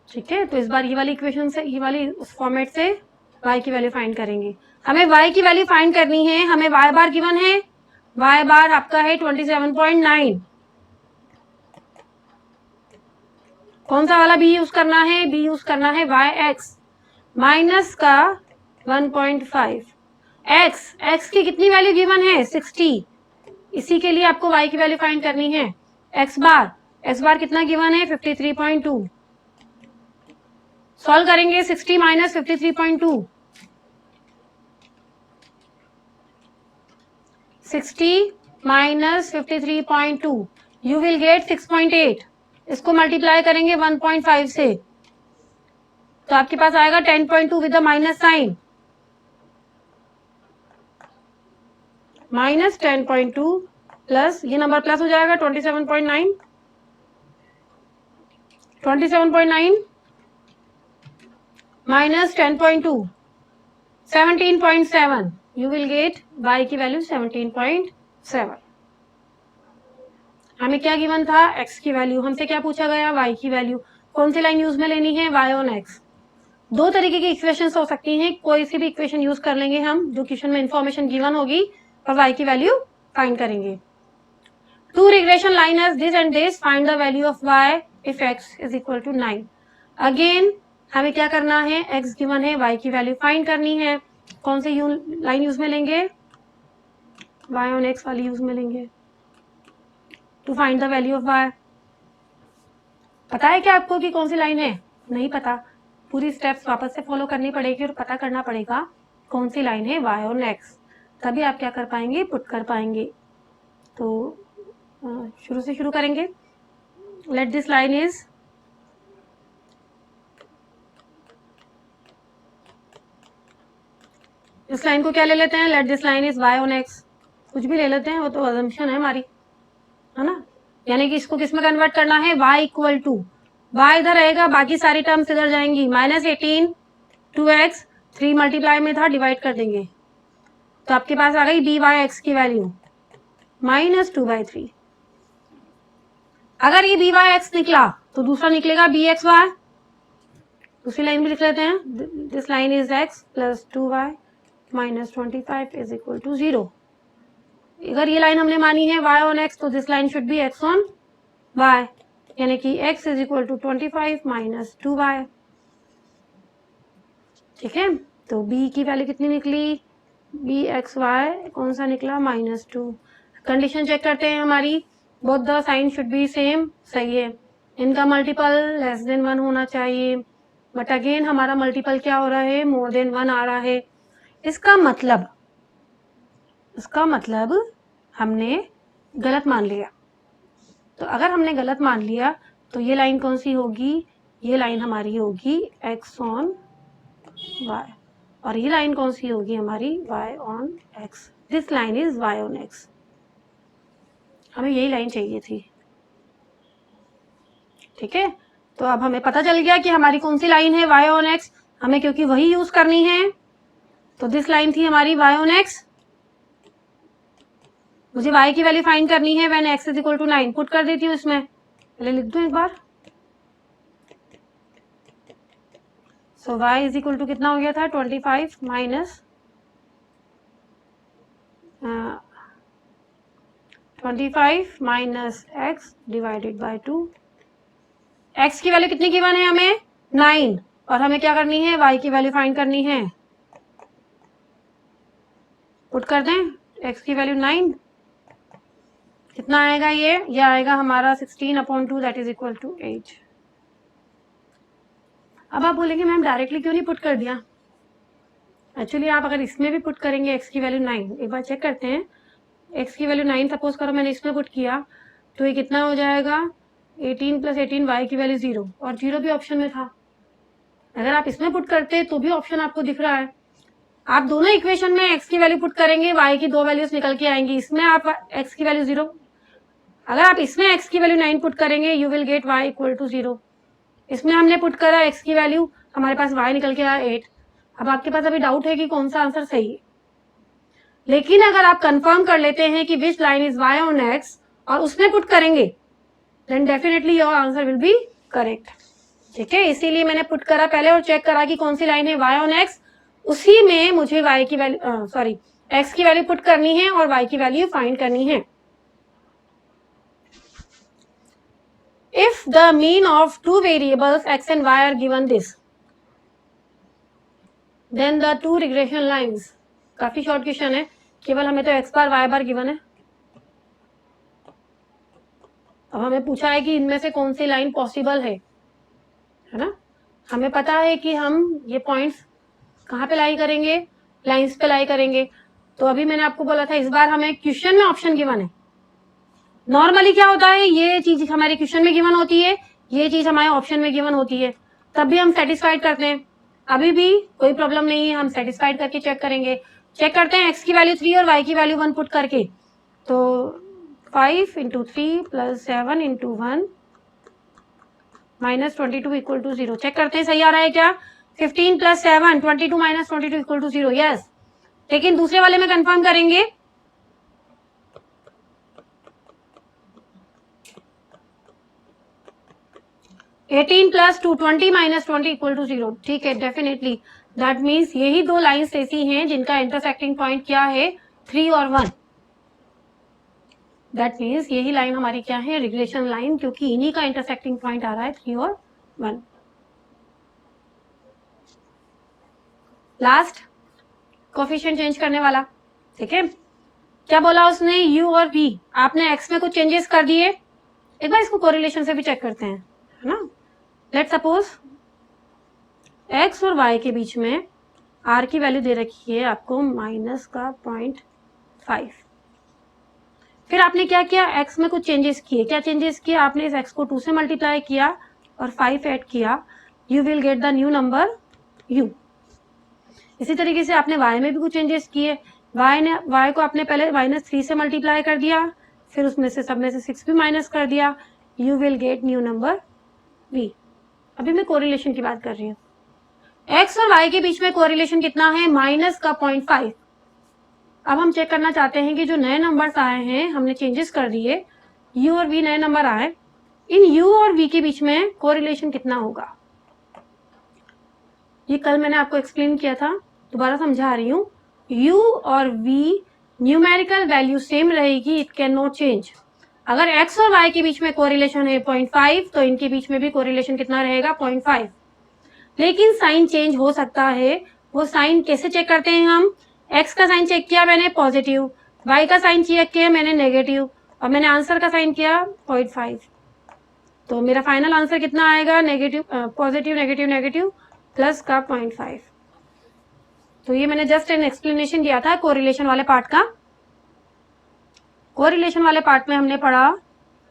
ठीक है, तो इस बार ये वाली इक्वेशन से, ये वाली उस फॉर्मेट से y की वैल्यू फाइंड करेंगे. हमें y की वैल्यू फाइंड करनी है. हमें y बार गिवन है, y बार आपका है 27.9. कौन सा वाला b यूज करना है? b यूज करना है y x माइनस का 1.5. x की कितनी वैल्यू गिवन है? 60. इसी के लिए आपको y की वैल्यू फाइंड करनी है. x बार कितना गिवन है? 53.2. सॉल्व करेंगे. 60 minus 53.2, 60 minus 53.2, you will gate 6.8. इसको मल्टीप्लाई करेंगे 1.5 से, तो आपके पास आएगा 10.2 with the minus sign, minus 10.2 plus ये नंबर प्लस हो जाएगा 27.9, 27.9 minus 10.2 17.7, you will get y की वैल्यू 17.7। हमें क्या गिवन था, x की वैल्यू, हमसे क्या पूछा गया, y की वैल्यू। कौन सी लाइन यूज में लेनी है, y ऑन x। दो तरीके की इक्वेशंस हो सकती हैं, कोई सी भी इक्वेशन यूज कर लेंगे हम जो क्वेश्चन में इंफॉर्मेशन गिवन होगी और y की वैल्यू फाइंड करेंगे। Two regression line as this and this, find the value of y if x is equal to 9। अगेन हमें क्या करना है, x गिवन है, y की वैल्यू फाइंड करनी है। कौन सी लाइन यूज में लेंगे, y ऑन x वाली यूज में लेंगे to find the value of y। पता है क्या आपको कि कौन सी लाइन है, नहीं पता, पूरी स्टेप्स वापस से फॉलो करनी पड़ेगी और पता करना पड़ेगा कौन सी लाइन है y ऑन x, तभी आप क्या कर पाएंगे, पुट कर पाएंगे। तो शुरू से शुरू करेंगे। लेट दिस लाइन इज, इस लाइन को क्या ले लेते हैं, late this line is y on x, कुछ भी ले लेते हैं, वो तो अजम्पशन है हमारी, है ना। यानी कि इसको किस में कन्वर्ट करना है, y इक्वल टू, y इधर रहेगा, बाकी सारी टर्म्स इधर जाएंगी, माइनस 18 2x 3 मल्टीप्लाई में था, डिवाइड कर देंगे तो आपके पास आ गई b बाय x की वैल्यू माइनस 2/3। अगर ये b बाय x निकला तो दूसरा निकलेगा bxy, दूसरी लाइन भी लिख लेते हैं, this line is x plus 2y minus 25 is equal to 0। अगर ये लाइन हमने मानी है y ऑन x, तो this line should be x on y, यानी कि x is equal to 25 minus 2y। ठीक है, तो b की वैल्यू कितनी निकली, bxy कौन सा निकला, -2। कंडीशन चेक करते हैं हमारी, both the sign should be same, सही है। इनका मल्टीपल लेस देन 1 होना चाहिए, बट अगेन हमारा मल्टीपल क्या हो रहा है, मोर देन 1 आ रहा है। इसका मतलब हमने गलत मान लिया। तो अगर हमने गलत मान लिया तो ये लाइन कौन सी होगी, ये लाइन हमारी होगी x ऑन y, और ये लाइन कौन सी होगी हमारी, y on x। This line is y on x, हमें यही लाइन चाहिए थी। ठीक है, तो अब हमें पता चल गया कि हमारी कौन सी लाइन है, y ऑन x, हमें क्योंकि वही यूज करनी है। तो दिस लाइन थी हमारी y ऑन x, मुझे y की वैल्यू फाइंड करनी है when x is equal to 9, put कर देती हूँ इसमें, पहले लिख दूं एक बार। So y is equal to कितना हो गया था, 25 minus 25 minus x divided by 2। x की वैल्यू कितनी गिवन है हमें, 9, और हमें क्या करनी है, y की वैल्यू फाइंड करनी है। पुट कर दें, x की वैल्यू 9, कितना आएगा ये आएगा हमारा 16/2, दैट इज इक्वल टू 8। अब आप बोलेंगे मैम डायरेक्टली क्यों नहीं पुट कर दिया। एक्चुअली आप अगर इसमें भी पुट करेंगे x की वैल्यू 9, एक बार चेक करते हैं, x की वैल्यू 9 सपोज करो मैंने इसमें पुट किया, तो ये कितना हो जाएगा, 18 + 18, y की वैल्यू 0, और 0 भी ऑप्शन में था। अगर आप इसमें पुट करते तो भी ऑप्शन आपको दिख रहा है। आप दोनों इक्वेशन में x की वैल्यू पुट करेंगे, y की 2 वैल्यूज निकल के आएंगी। इसमें आप x की वैल्यू 0, अगर आप इसमें x की वैल्यू 9 पुट करेंगे, you will get y equal to 0। इसमें हमने पुट करा x की वैल्यू, हमारे पास y निकल के आया 8। अब आपके पास अभी डाउट है कि कौन सा आंसर सही है, लेकिन अगर आप कंफर्म कर लेते हैं कि which line is y on x और उसमें पुट करेंगे, then definitely your answer will be correct. ठीक है, इसीलिए मैंने पुट करा पहले और चेक करा कि कौन सी लाइन है y ऑन x, उसी में मुझे y की वैल्यू x की वैल्यू पुट करनी है और y की वैल्यू फाइंड करनी है। If the mean of two variables x and y are given this, then the two regression lines, काफी शॉर्ट क्वेश्चन है, केवल हमें तो x बार y बार गिवन है। अब हमें पूछा है कि इनमें से कौन सी लाइन पॉसिबल है ना। हमें पता है कि हम ये पॉइंट्स कहाँ पे लाई करेंगे, लाइंस पे लाई करेंगे। तो अभी मैंने आपको बोला था इस बार हमें क्वेश्चन में ऑप्शन गिवन है। नॉर्मली क्या होता है, ये चीज हमारे क्वेश्चन में गिवन होती है, ये चीज हमारे ऑप्शन में गिवन होती है, तब भी हम सेटिस्फाइड करते हैं, अभी भी कोई प्रॉब्लम नहीं है, हम सेटिस्फाइड करके चेक करेंगे। चेक करते हैं x की वैल्यू 3 और y की वैल्यू 1 पुट करके, तो 5 into 3 plus 7 into 1 minus 22 equal to 0। Check करते हैं सही आ रहा है क्या? 15 plus 7 22 minus 22 equal to 0। Yes, लेकिन दूसरे वाले में कंफर्म करेंगे। Eighteen plus 2 20 minus 20 equal to 0। ठीक है, डेफिनेटली दैट मीन्स यही दो लाइन्स ऐसी हैं जिनका इंटरसेक्टिंग पॉइंट क्या है? 3 और 1। दैट मीन्स यही लाइन हमारी क्या है? रिग्रेशन लाइन, क्योंकि इन्हीं का इंटरसेक्टिंग पॉइंट आ रहा है 3 और 1। लास्ट कोफिशिएंट चेंज करने वाला, ठीक है। क्या बोला उसने? u और v, आपने x में कुछ चेंजेस कर दिए। एक बार इसको कोरिलेशन से भी चेक करते हैं, है ना। लेट सपोज x और y के बीच में r की वैल्यू दे रखी है आपको माइनस का 0.5। फिर आपने क्या किया? x में कुछ चेंजेस किए। क्या चेंजेस किए? आपने इस x को 2 से मल्टीप्लाई किया और 5 ऐड किया, you will get the new number u। इसी तरीके से आपने y में भी कुछ चेंजेस किए। y को आपने पहले -3 से मल्टीप्लाई कर दिया, फिर उसमें से सब में से 6 भी माइनस कर दिया, you will get new number v। अभी मैं कोरिलेशन की बात कर रही हूँ। x और y के बीच में कोरिलेशन कितना है? माइनस का 0.5। अब हम चेक करना चाहते हैं कि जो नए नंबर्स आए हैं, हमने चेंजेस कर दिए, u और v नए नंबर आए, इन u और v के बीच में कोरिलेशन कितना होगा? ये कल मैंने आपको एक्सप्लेन किया था, दोबारा समझा रही हूँ। u और v न्यूमेरिकल वैल्यू सेम रहेगी, इट कैन नॉट चेंज। अगर x और y के बीच में कोरिलेशन है 0.5, तो इनके बीच में भी कोरिलेशन कितना रहेगा? 0.5। लेकिन साइन चेंज हो सकता है। वो साइन कैसे चेक करते हैं हम? x का साइन चेक किया मैंने पॉजिटिव, y का साइन चेक किया मैंने नेगेटिव, और मैंने आंसर का साइन किया 0.5। तो मेरा फाइनल आंसर कितना आएगा? Negative, positive negative negative plus का 0.5। तो ये मैंने जस्ट एन एक्सप्लेनेशन दिया था कोरिलेशन वाले पार्ट का। कोरिलेशन वाले पार्ट में हमने पढ़ा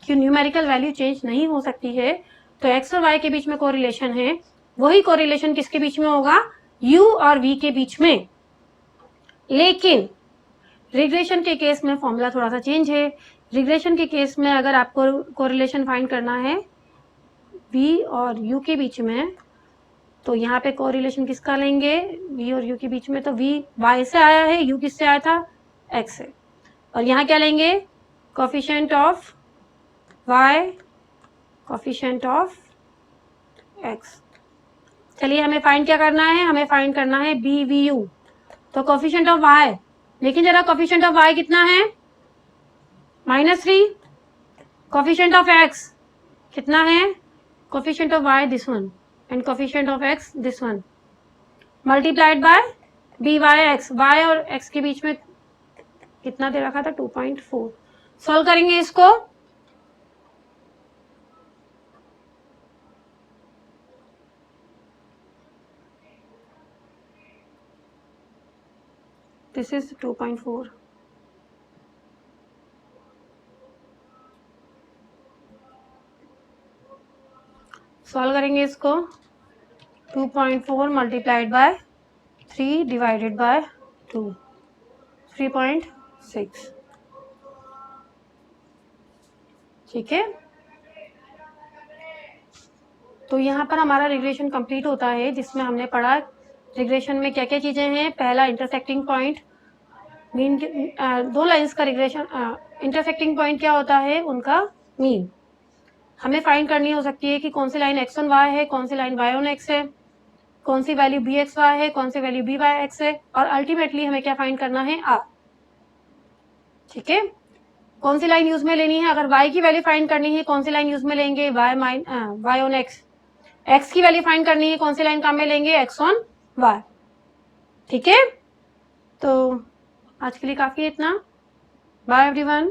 कि न्यूमेरिकल वैल्यू चेंज नहीं हो सकती है, तो x और y के बीच में कोरिलेशन है, वही कोरिलेशन किसके बीच में होगा? u और v के बीच में। लेकिन रिग्रेशन के केस में फॉर्मूला थोड़ा सा चेंज है। रिग्रेशन के केस में अगर आपको कोरिलेशन फाइंड करना है v और u के बीच में, तो यहाँ पे कोरिलेशन किसका लेंगे? v और u के बीच में, तो v y से आया है, u किससे आया था? x से। और यहाँ क्या लेंगे? Coefficient of y, coefficient of x। चलिए, हमें फाइंड क्या करना है? हमें फाइंड करना है BVU, तो कोफिशिएंट ऑफ y। लेकिन जरा कोफिशिएंट ऑफ y कितना है? -3। कोफिशिएंट ऑफ x कितना है? Coefficient of y this one and coefficient of x this one, multiplied by BYX। y और x के बीच में कितना दे रखा था? 2.4। सॉल्व करेंगे इसको। This is 2.4। सॉल्व करेंगे इसको। 2.4 मल्टीप्लाइड बाय 3 डिवाइडेड बाय 2, 3.6। ठीक है, तो यहाँ पर हमारा रिग्रेशन कंप्लीट होता है, जिसमें हमने पढ़ा रिग्रेशन में क्या क्या चीजें हैं। पहला, इंटरसेक्टिंग पॉइंट, मीन, दो लाइंस का रिग्रेशन इंटरसेक्टिंग पॉइंट क्या होता है? उनका मीन हमें फाइंड करनी हो सकती है कि कौन सी लाइन x on y है, कौन सी लाइन y on x है, कौन सी वैल्यू bxy है, कौन सी वैल्यू byx है, और अल्टीमेटली हमें क्या फाइंड करना है? r। ठीक है, कौन सी लाइन यूज में लेनी है? अगर y की वैल्यू फाइंड करनी है, कौन सी लाइन यूज में लेंगे? y on x। x की वैल्यू फाइंड करनी है, कौन सी लाइन काम में लेंगे? x on y। ठीक है, तो आज के लिए काफी है इतना। Bye everyone.